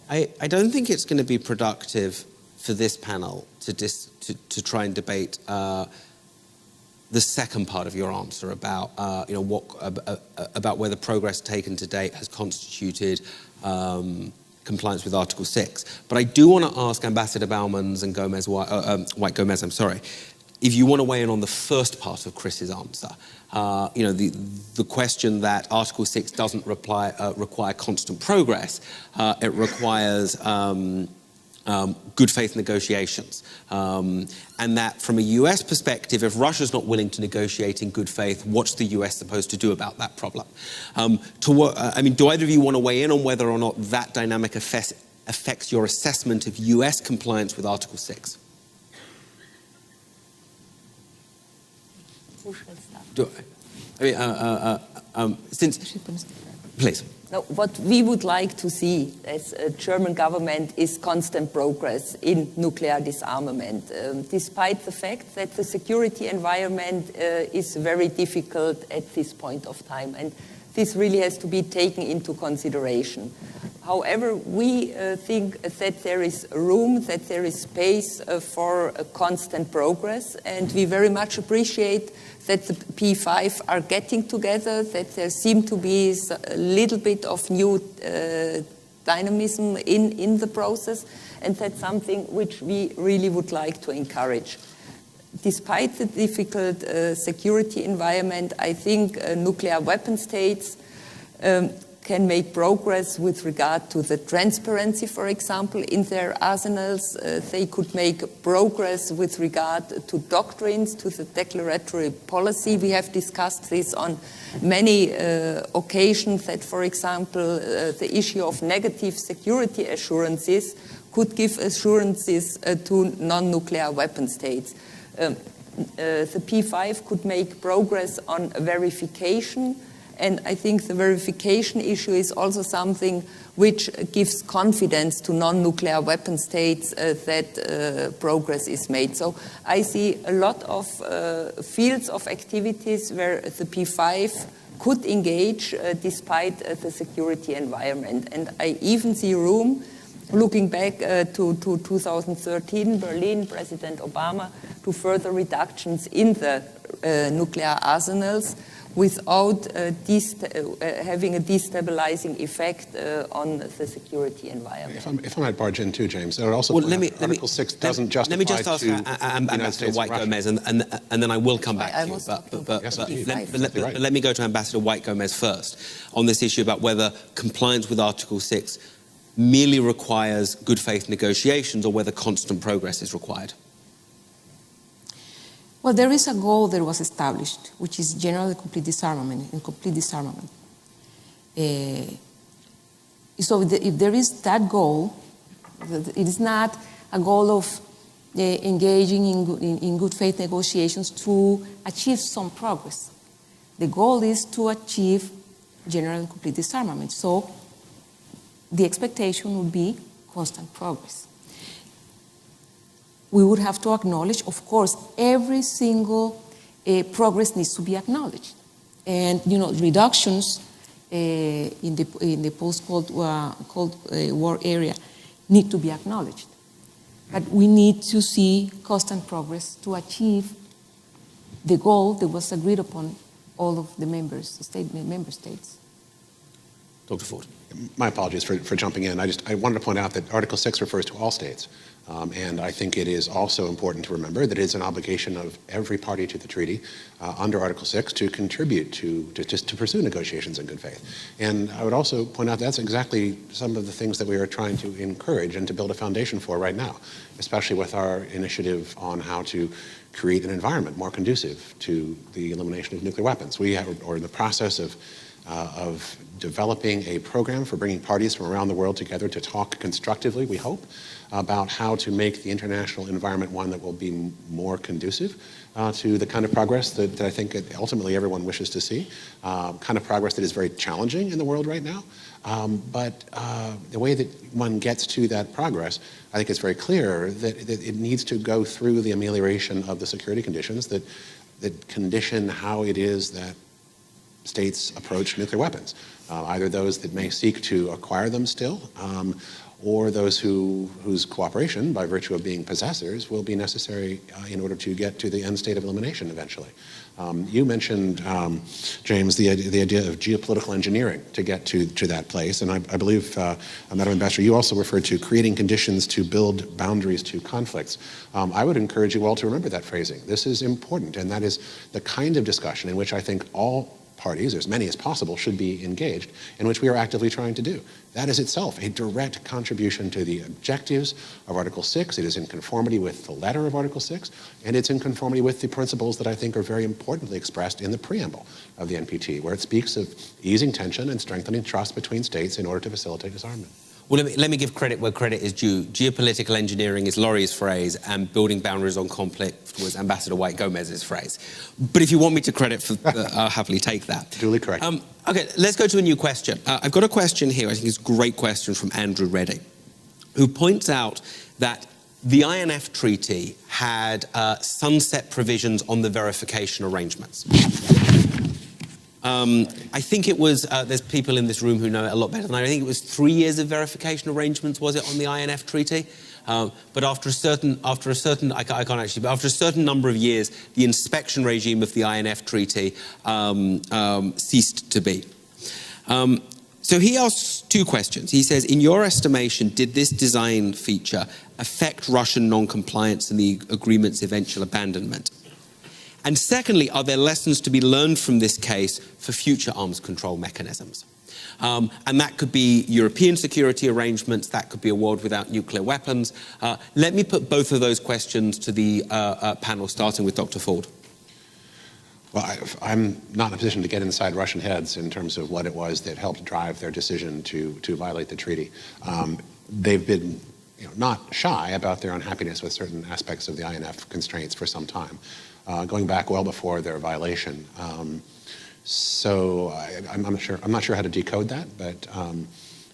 I don't think it's going to be productive for this panel to try and debate the second part of your answer about about whether progress taken to date has constituted compliance with Article 6. But I do want to ask Ambassador Bowmans and White Gomez, if you want to weigh in on the first part of Chris's answer, the question that Article 6 doesn't require constant progress, it requires good faith negotiations. And that from a US perspective, if Russia's not willing to negotiate in good faith, what's the US supposed to do about that problem? Do either of you want to weigh in on whether or not that dynamic affects your assessment of US compliance with Article 6? Who should start? Please. No, what we would like to see as a German government is constant progress in nuclear disarmament, despite the fact that the security environment is very difficult at this point of time. And this really has to be taken into consideration. However, we think that there is room, that there is space for constant progress, and we very much appreciate that the P5 are getting together, that there seem to be a little bit of new dynamism in the process, and that's something which we really would like to encourage. Despite the difficult security environment, I think nuclear weapon states can make progress with regard to the transparency, for example, in their arsenals. They could make progress with regard to doctrines, to the declaratory policy. We have discussed this on many occasions that, for example, the issue of negative security assurances could give assurances to non-nuclear weapon states. The P5 could make progress on verification, and I think the verification issue is also something which gives confidence to non-nuclear weapon states that progress is made. So I see a lot of fields of activities where the P5 could engage despite the security environment. And I even see room, looking back to 2013, Berlin, President Obama, to further reductions in the nuclear arsenals without having a destabilizing effect on the security environment. If I might barge in too, James, I would also Article 6 doesn't justify let me just ask Ambassador White Gomez, and then I will come back to you. But let me go to Ambassador White Gomez first on this issue about whether compliance with Article 6 merely requires good faith negotiations or whether constant progress is required. Well, there is a goal that was established, which is general complete disarmament and complete disarmament. So if there is that goal, it is not a goal of engaging in good faith negotiations to achieve some progress. The goal is to achieve general and complete disarmament. So the expectation would be constant progress. We would have to acknowledge, of course, every single progress needs to be acknowledged. And, reductions in the post-Cold War area need to be acknowledged. But we need to see constant progress to achieve the goal that was agreed upon all of the member states. Dr. Ford. My apologies for jumping in. I wanted to point out that Article 6 refers to all states. And I think it is also important to remember that it's an obligation of every party to the treaty under Article 6 to contribute to pursue negotiations in good faith. And I would also point out that's exactly some of the things that we are trying to encourage and to build a foundation for right now, especially with our initiative on how to create an environment more conducive to the elimination of nuclear weapons. We are in the process of developing a program for bringing parties from around the world together to talk constructively, we hope, about how to make the international environment one that will be more conducive to the kind of progress that I think ultimately everyone wishes to see, kind of progress that is very challenging in the world right now. But the way that one gets to that progress, I think it's very clear that it needs to go through the amelioration of the security conditions that condition how it is that states approach nuclear weapons, either those that may seek to acquire them still, or those whose cooperation, by virtue of being possessors, will be necessary in order to get to the end state of elimination eventually. You mentioned, James, the idea of geopolitical engineering to get to that place, and I believe, Madam Ambassador, you also referred to creating conditions to build boundaries to conflicts. I would encourage you all to remember that phrasing. This is important, and that is the kind of discussion in which I think all parties, as many as possible, should be engaged, in which we are actively trying to do. That is itself a direct contribution to the objectives of Article 6. It is in conformity with the letter of Article 6, and it's in conformity with the principles that I think are very importantly expressed in the preamble of the NPT, where it speaks of easing tension and strengthening trust between states in order to facilitate disarmament. Well, let me give credit where credit is due. Geopolitical engineering is Laurie's phrase, and building boundaries on conflict was Ambassador White Gomez's phrase. But if you want me to credit for, I'll happily take that. Duly correct. Okay, let's go to a new question. I've got a question here. I think it's a great question from Andrew Redding, who points out that the INF Treaty had sunset provisions on the verification arrangements. I think it was, there's people in this room who know it a lot better than I think it was 3 years of verification arrangements, was it, on the INF Treaty? But after a certain number of years, the inspection regime of the INF Treaty ceased to be. So he asks two questions. He says, in your estimation, did this design feature affect Russian non-compliance and the agreement's eventual abandonment? And secondly, are there lessons to be learned from this case for future arms control mechanisms? And that could be European security arrangements, that could be a world without nuclear weapons. Let me put both of those questions to the panel, starting with Dr. Ford. Well, I'm not in a position to get inside Russian heads in terms of what it was that helped drive their decision to violate the treaty. They've been not shy about their unhappiness with certain aspects of the INF constraints for some time. Going back well before their violation. So I'm not sure how to decode that, but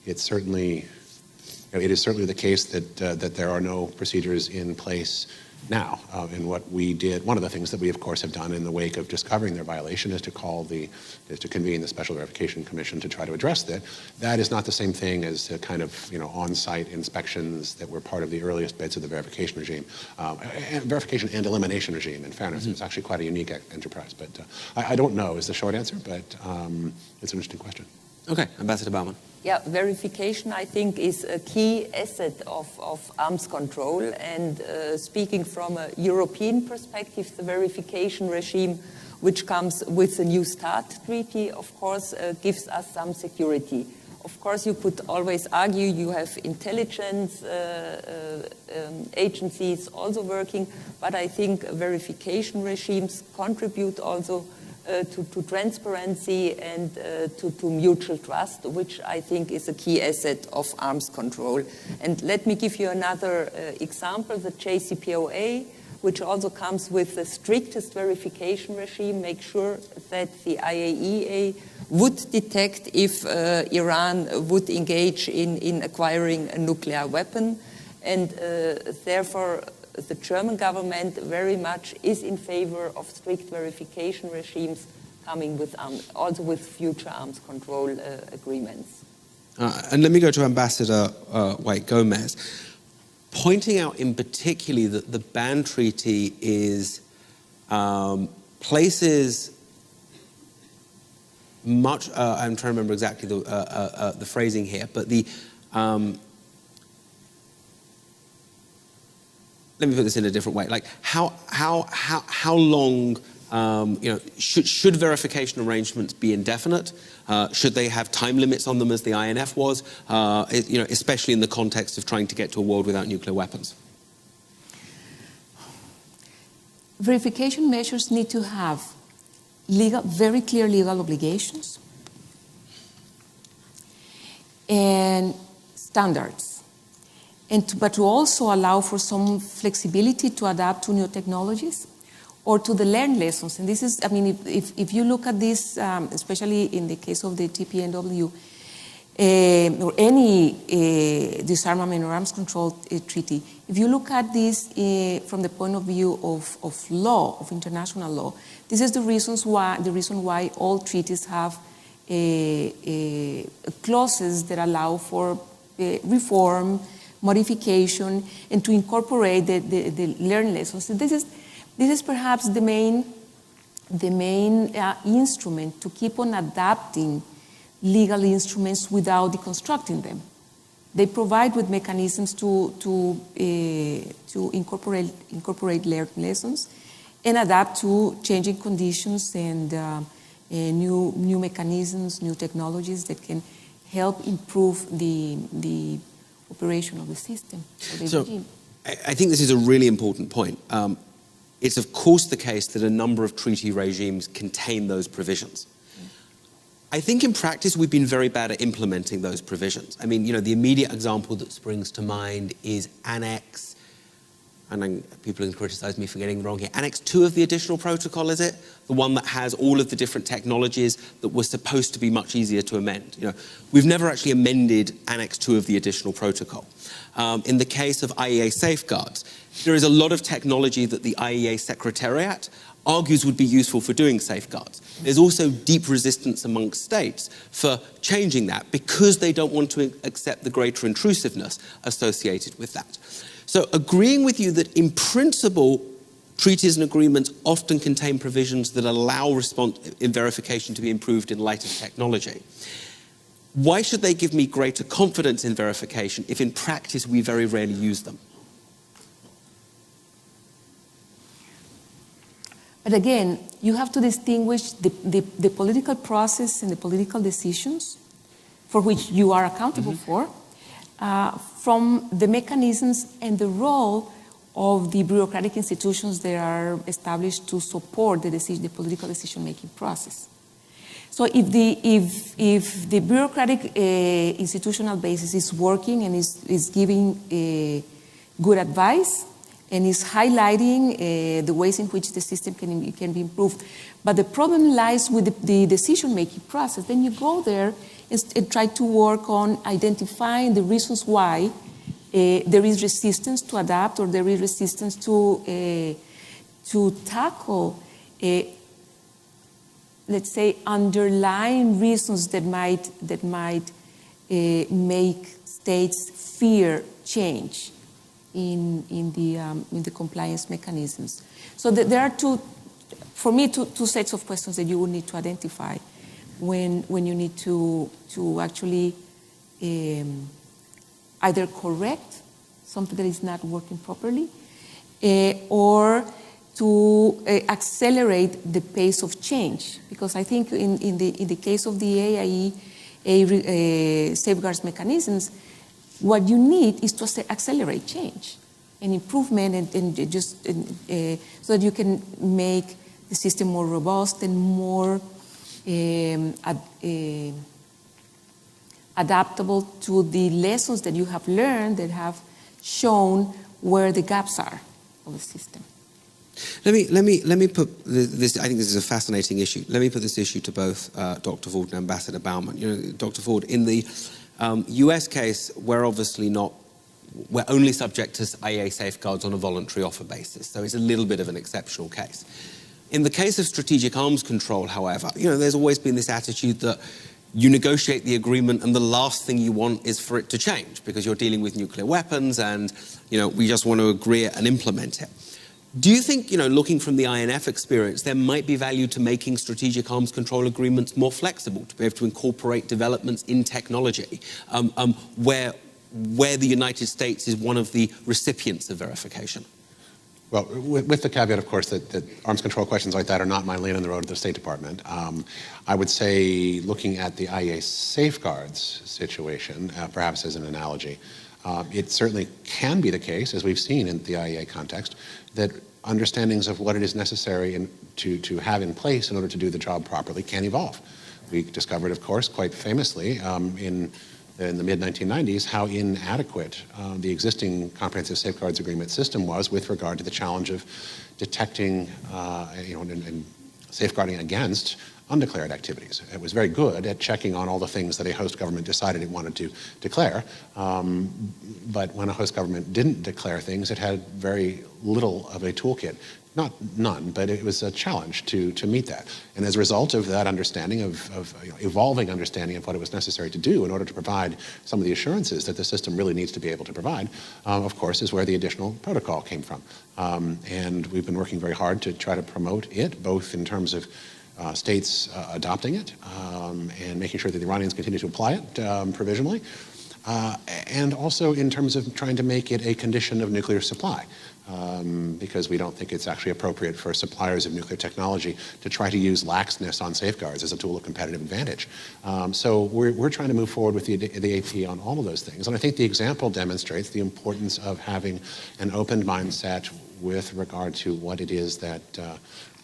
it is certainly the case that there are no procedures in place now. And what we did, one of the things that we of course have done in the wake of discovering their violation is to convene the Special Verification Commission to try to address that. That is not the same thing as the kind of on-site inspections that were part of the earliest bits of the verification regime. Verification and elimination regime, in fairness, it's actually quite a unique enterprise. But I don't know is the short answer, but it's an interesting question. Okay, Ambassador Baumann. Yeah, verification, I think, is a key asset of arms control. And speaking from a European perspective, the verification regime, which comes with the New START treaty, of course, gives us some security. Of course, you could always argue you have intelligence agencies also working, but I think verification regimes contribute also to transparency and to mutual trust, which I think is a key asset of arms control. And let me give you another example, the JCPOA, which also comes with the strictest verification regime, make sure that the IAEA would detect if Iran would engage in acquiring a nuclear weapon. And therefore, the German government very much is in favor of strict verification regimes coming with also with future arms control agreements. And let me go to Ambassador White Gomez, pointing out in particular that the ban treaty is places much, I'm trying to remember exactly the phrasing here, but let me put this in a different way. Like how long, should verification arrangements be indefinite? Should they have time limits on them as the INF was? Especially in the context of trying to get to a world without nuclear weapons. Verification measures need to have very clear legal obligations and standards. But to also allow for some flexibility to adapt to new technologies or to the learned lessons. And this is, I mean, if you look at this, especially in the case of the TPNW, or any disarmament or arms control treaty, if you look at this from the point of view of law, of international law, this is the reason why all treaties have clauses that allow for reform, modification, and to incorporate the learned lessons. So this is perhaps the main instrument to keep on adapting legal instruments without deconstructing them. They provide with mechanisms to incorporate learned lessons and adapt to changing conditions and new mechanisms, new technologies that can help improve the operation of the system. So I think this is a really important point. It's of course the case that a number of treaty regimes contain those provisions. I think in practice we've been very bad at implementing those provisions. I mean, the immediate example that springs to mind is Annex, and people can criticize me for getting it wrong here, Annex 2 of the additional protocol, is it? The one that has all of the different technologies that were supposed to be much easier to amend. We've never actually amended Annex 2 of the additional protocol. In the case of IEA safeguards, there is a lot of technology that the IEA Secretariat argues would be useful for doing safeguards. There's also deep resistance amongst states for changing that because they don't want to accept the greater intrusiveness associated with that. So agreeing with you that in principle, treaties and agreements often contain provisions that allow response in verification to be improved in light of technology. Why should they give me greater confidence in verification if in practice we very rarely use them? But again, you have to distinguish the political process and the political decisions for which you are accountable for from the mechanisms and the role of the bureaucratic institutions that are established to support the political decision-making process. So if the bureaucratic institutional basis is working and is giving good advice, and is highlighting the ways in which the system can be improved. But the problem lies with the decision-making process. Then you go there and try to work on identifying the reasons why there is resistance to adapt or there is resistance to tackle, let's say, underlying reasons that might make states fear change in the compliance mechanisms. So there are two sets of questions that you will need to identify when you need to actually either correct something that is not working properly or to accelerate the pace of change. Because I think in the case of the AIE safeguards mechanisms, what you need is to accelerate change and improvement and so that you can make the system more robust and more adaptable to the lessons that you have learned that have shown where the gaps are of the system. Let me put this. I think this is a fascinating issue. Let me put this issue to both Dr. Ford and Ambassador Baumann. Dr. Ford, in the US case, we're only subject to IEA safeguards on a voluntary offer basis, so it's a little bit of an exceptional case. In the case of strategic arms control, however, there's always been this attitude that you negotiate the agreement and the last thing you want is for it to change because you're dealing with nuclear weapons and, we just want to agree and implement it. Do you think, looking from the INF experience, there might be value to making strategic arms control agreements more flexible, to be able to incorporate developments in technology, where the United States is one of the recipients of verification? Well, with the caveat, of course, that arms control questions like that are not my lane on the road to the State Department. I would say, looking at the IEA safeguards situation, perhaps as an analogy, it certainly can be the case, as we've seen in the IEA context, that understandings of what it is necessary to have in place in order to do the job properly can evolve. We discovered, of course, quite famously in the mid-1990s how inadequate the existing comprehensive safeguards agreement system was with regard to the challenge of detecting and safeguarding against undeclared activities. It was very good at checking on all the things that a host government decided it wanted to declare, but when a host government didn't declare things, it had very little of a toolkit. Not none, but it was a challenge to meet that. And as a result of that understanding, of evolving understanding of what it was necessary to do in order to provide some of the assurances that the system really needs to be able to provide, of course, is where the additional protocol came from. And we've been working very hard to try to promote it, both in terms of states adopting it and making sure that the Iranians continue to apply it provisionally, and also in terms of trying to make it a condition of nuclear supply. Because we don't think it's actually appropriate for suppliers of nuclear technology to try to use laxness on safeguards as a tool of competitive advantage. So we're trying to move forward with the AP on all of those things. And I think the example demonstrates the importance of having an open mindset with regard to what it is that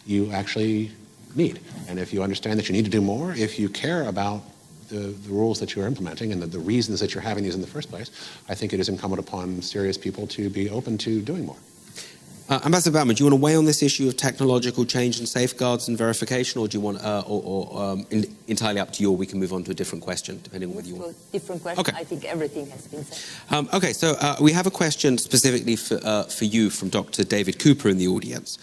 you actually need. And if you understand that you need to do more, if you care about the rules that you're implementing and the reasons that you're having these in the first place, I think it is incumbent upon serious people to be open to doing more. Ambassador Baumann, do you want to weigh on this issue of technological change and safeguards and verification, or do you want, entirely up to you, or we can move on to a different question, depending on whether you want? Different question. Okay. I think everything has been said. Okay, so we have a question specifically for you from Dr. David Cooper in the audience,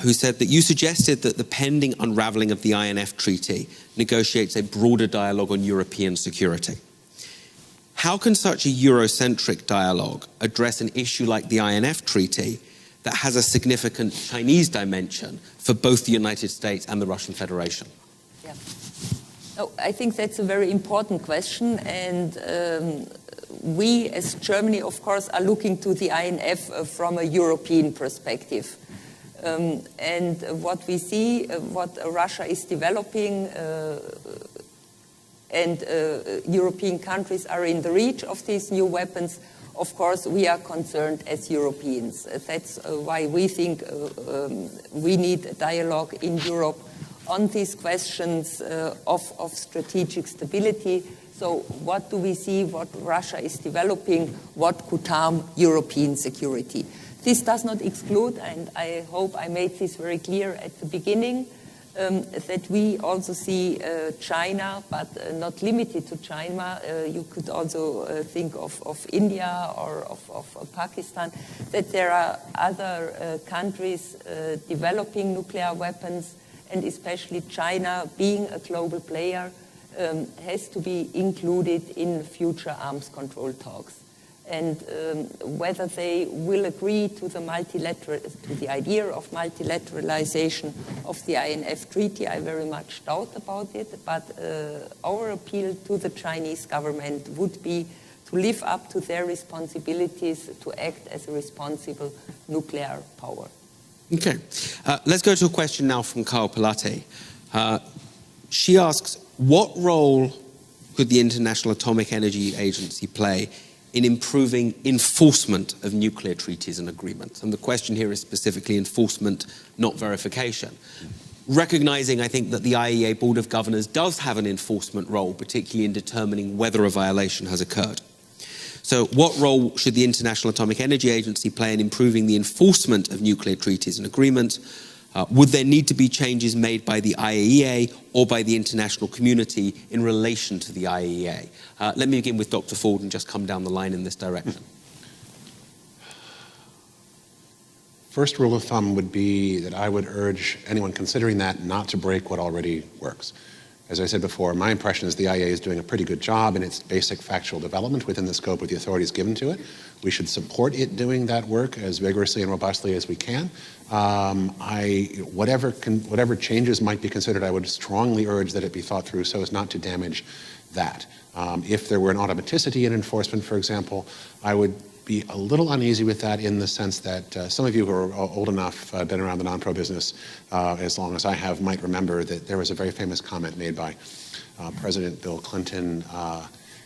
who said that you suggested that the pending unraveling of the INF Treaty negotiates a broader dialogue on European security. How can such a Eurocentric dialogue address an issue like the INF Treaty that has a significant Chinese dimension for both the United States and the Russian Federation? Yeah. Oh, I think that's a very important question, and we as Germany, of course, are looking to the INF from a European perspective. And what we see, what Russia is developing, and European countries are in the reach of these new weapons, of course, we are concerned as Europeans. That's why we think we need a dialogue in Europe on these questions of strategic stability. So what do we see, what Russia is developing, what could harm European security? This does not exclude, and I hope I made this very clear at the beginning, that we also see China, but not limited to China. You could also think of India or of Pakistan, that there are other countries developing nuclear weapons, and especially China, being a global player, has to be included in future arms control talks. And whether they will agree to the idea of multilateralization of the INF Treaty, I very much doubt about it. But our appeal to the Chinese government would be to live up to their responsibilities to act as a responsible nuclear power. Okay. Let's go to a question now from Carl Pilate. She asks, what role could the International Atomic Energy Agency play in improving enforcement of nuclear treaties and agreements? And the question here is specifically enforcement, not verification. Recognizing, I think, that the IAEA Board of Governors does have an enforcement role, particularly in determining whether a violation has occurred. So what role should the International Atomic Energy Agency play in improving the enforcement of nuclear treaties and agreements? Would there need to be changes made by the IAEA or by the international community in relation to the IAEA? Let me begin with Dr. Ford and just come down the line in this direction. First rule of thumb would be that I would urge anyone considering that not to break what already works. As I said before, my impression is the IAEA is doing a pretty good job in its basic factual development within the scope of the authorities given to it. We should support it doing that work as vigorously and robustly as we can. Whatever changes might be considered, I would strongly urge that it be thought through so as not to damage that. If there were an automaticity in enforcement, for example, I would be a little uneasy with that in the sense that some of you who are old enough, been around the non-pro business as long as I have, might remember that there was a very famous comment made by President Bill Clinton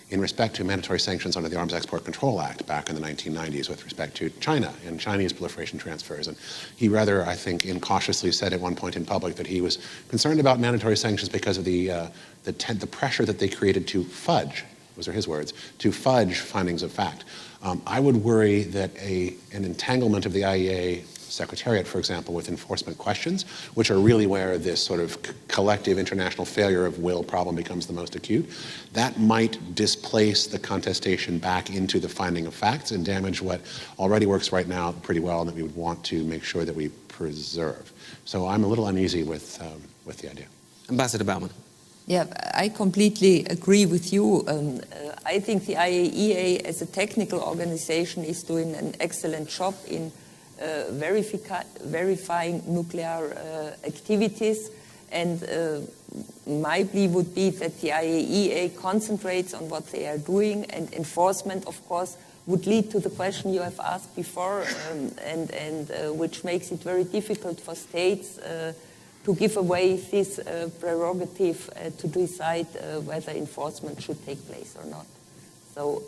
in respect to mandatory sanctions under the Arms Export Control Act back in the 1990s with respect to China and Chinese proliferation transfers. And he rather, I think, incautiously said at one point in public that he was concerned about mandatory sanctions because of the pressure that they created to fudge, those are his words, to fudge findings of fact. I would worry that an entanglement of the IAEA Secretariat, for example, with enforcement questions, which are really where this sort of collective international failure of will problem becomes the most acute, that might displace the contestation back into the finding of facts and damage what already works right now pretty well and that we would want to make sure that we preserve. So I'm a little uneasy with the idea. Ambassador Baumann. Yeah, I completely agree with you. I think the IAEA as a technical organization is doing an excellent job in verifying nuclear activities, and my plea would be that the IAEA concentrates on what they are doing, and enforcement, of course, would lead to the question you have asked before, and which makes it very difficult for states to give away this prerogative to decide whether enforcement should take place or not. So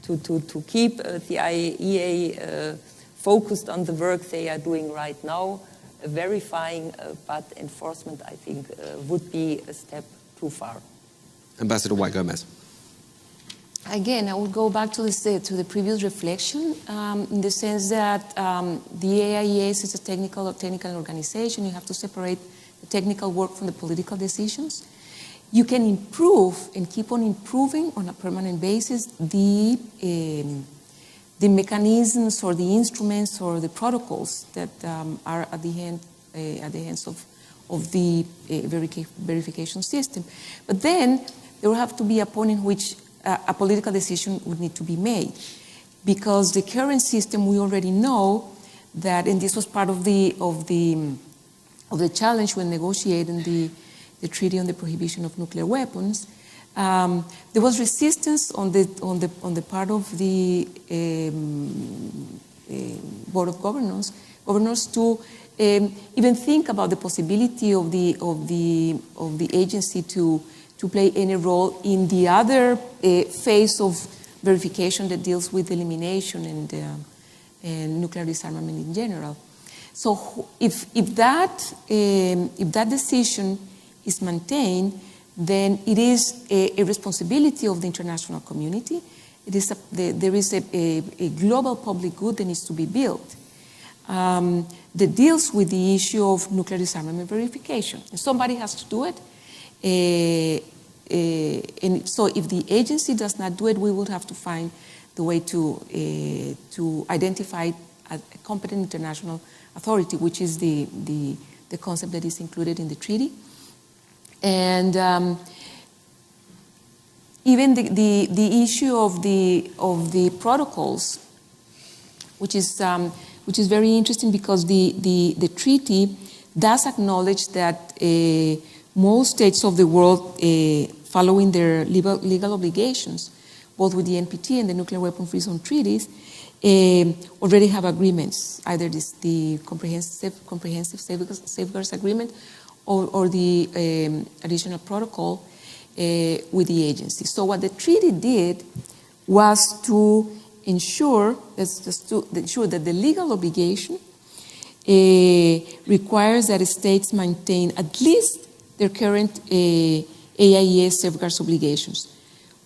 to keep the IAEA focused on the work they are doing right now, verifying, but enforcement, I think, would be a step too far. Ambassador White-Gomez. Again, I would go back to the previous reflection in the sense that the IAEA is a technical organization. You have to separate the technical work from the political decisions. You can improve and keep on improving on a permanent basis the mechanisms or the instruments or the protocols that are at the hands of the verification system. But then there will have to be a point in which a political decision would need to be made, because the current system, we already know that, and this was part of the challenge when negotiating the Treaty on the Prohibition of Nuclear Weapons. There was resistance on the part of the Board of Governors to even think about the possibility of the agency to play any role in the other phase of verification that deals with elimination and nuclear disarmament in general. So if that decision is maintained, then it is a responsibility of the international community. There is a global public good that needs to be built that deals with the issue of nuclear disarmament verification. And somebody has to do it. And so if the agency does not do it, we will have to find the way to identify a competent international authority, which is the concept that is included in the treaty. And even the issue of the protocols, which is very interesting, because the treaty does acknowledge that most states of the world, following their legal obligations, both with the NPT and the Nuclear Weapon Free Zone treaties, already have agreements, either the Comprehensive Safeguards Agreement or the additional protocol with the agency. So what the treaty did was to ensure that the legal obligation requires that states maintain at least their current AIEA safeguards obligations,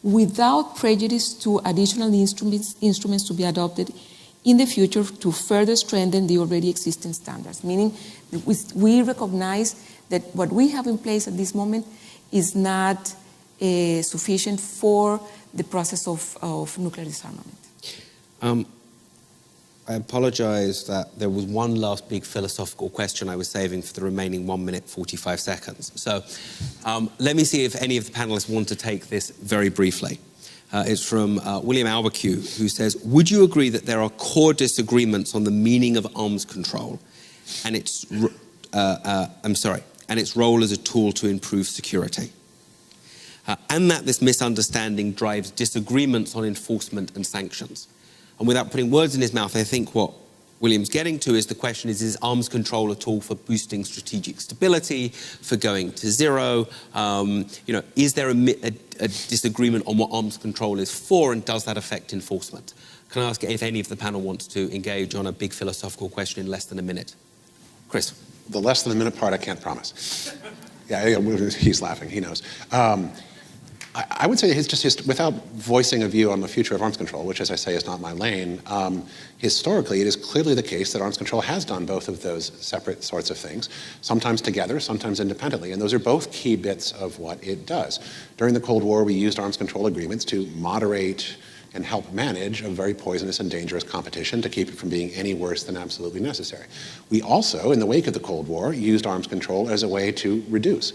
without prejudice to additional instruments to be adopted in the future to further strengthen the already existing standards. Meaning, we recognize that what we have in place at this moment is not sufficient for the process of nuclear disarmament. I apologize that there was one last big philosophical question I was saving for the remaining 1 minute, 45 seconds. So let me see if any of the panelists want to take this very briefly. It's from William Alberque, who says, would you agree that there are core disagreements on the meaning of arms control and its, and its role as a tool to improve security? And that this misunderstanding drives disagreements on enforcement and sanctions. And without putting words in his mouth, I think what William's getting to is the question is arms control a tool for boosting strategic stability, for going to zero? Is there a disagreement on what arms control is for, and does that affect enforcement? Can I ask if any of the panel wants to engage on a big philosophical question in less than a minute? Chris. The less than a minute part, I can't promise. Yeah, he's laughing, he knows. I would say just without voicing a view on the future of arms control, which, as I say, is not my lane, historically it is clearly the case that arms control has done both of those separate sorts of things, sometimes together, sometimes independently, and those are both key bits of what it does. During the Cold War, we used arms control agreements to moderate and help manage a very poisonous and dangerous competition to keep it from being any worse than absolutely necessary. We also, in the wake of the Cold War, used arms control as a way to reduce,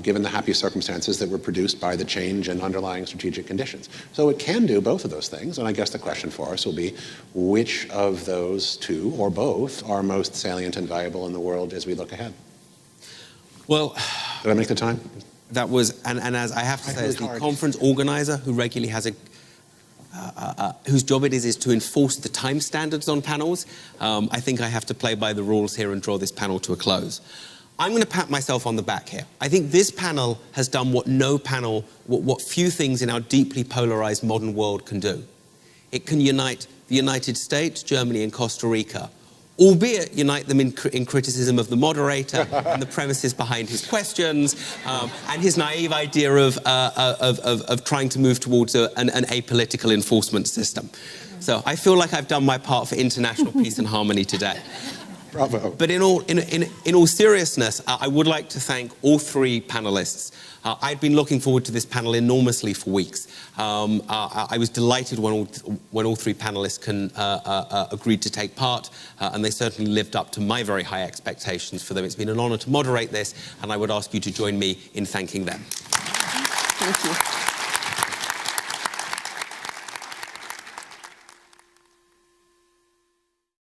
given the happy circumstances that were produced by the change in underlying strategic conditions. So it can do both of those things, and I guess the question for us will be which of those two, or both, are most salient and valuable in the world as we look ahead. Well, did I make the time? That was, and as I have to say, as the conference organizer who regularly has whose job it is to enforce the time standards on panels, I think I have to play by the rules here and draw this panel to a close. I'm going to pat myself on the back here. I think this panel has done what no panel, what few things in our deeply polarized modern world can do. It can unite the United States, Germany, and Costa Rica, albeit unite them in criticism of the moderator and the premises behind his questions, and his naive idea of trying to move towards an apolitical enforcement system. So I feel like I've done my part for international peace and harmony today. Bravo. But in all seriousness, I would like to thank all three panelists. I'd been looking forward to this panel enormously for weeks. I was delighted when all three panelists agreed to take part, and they certainly lived up to my very high expectations for them. It's been an honor to moderate this, and I would ask you to join me in thanking them. Thank you.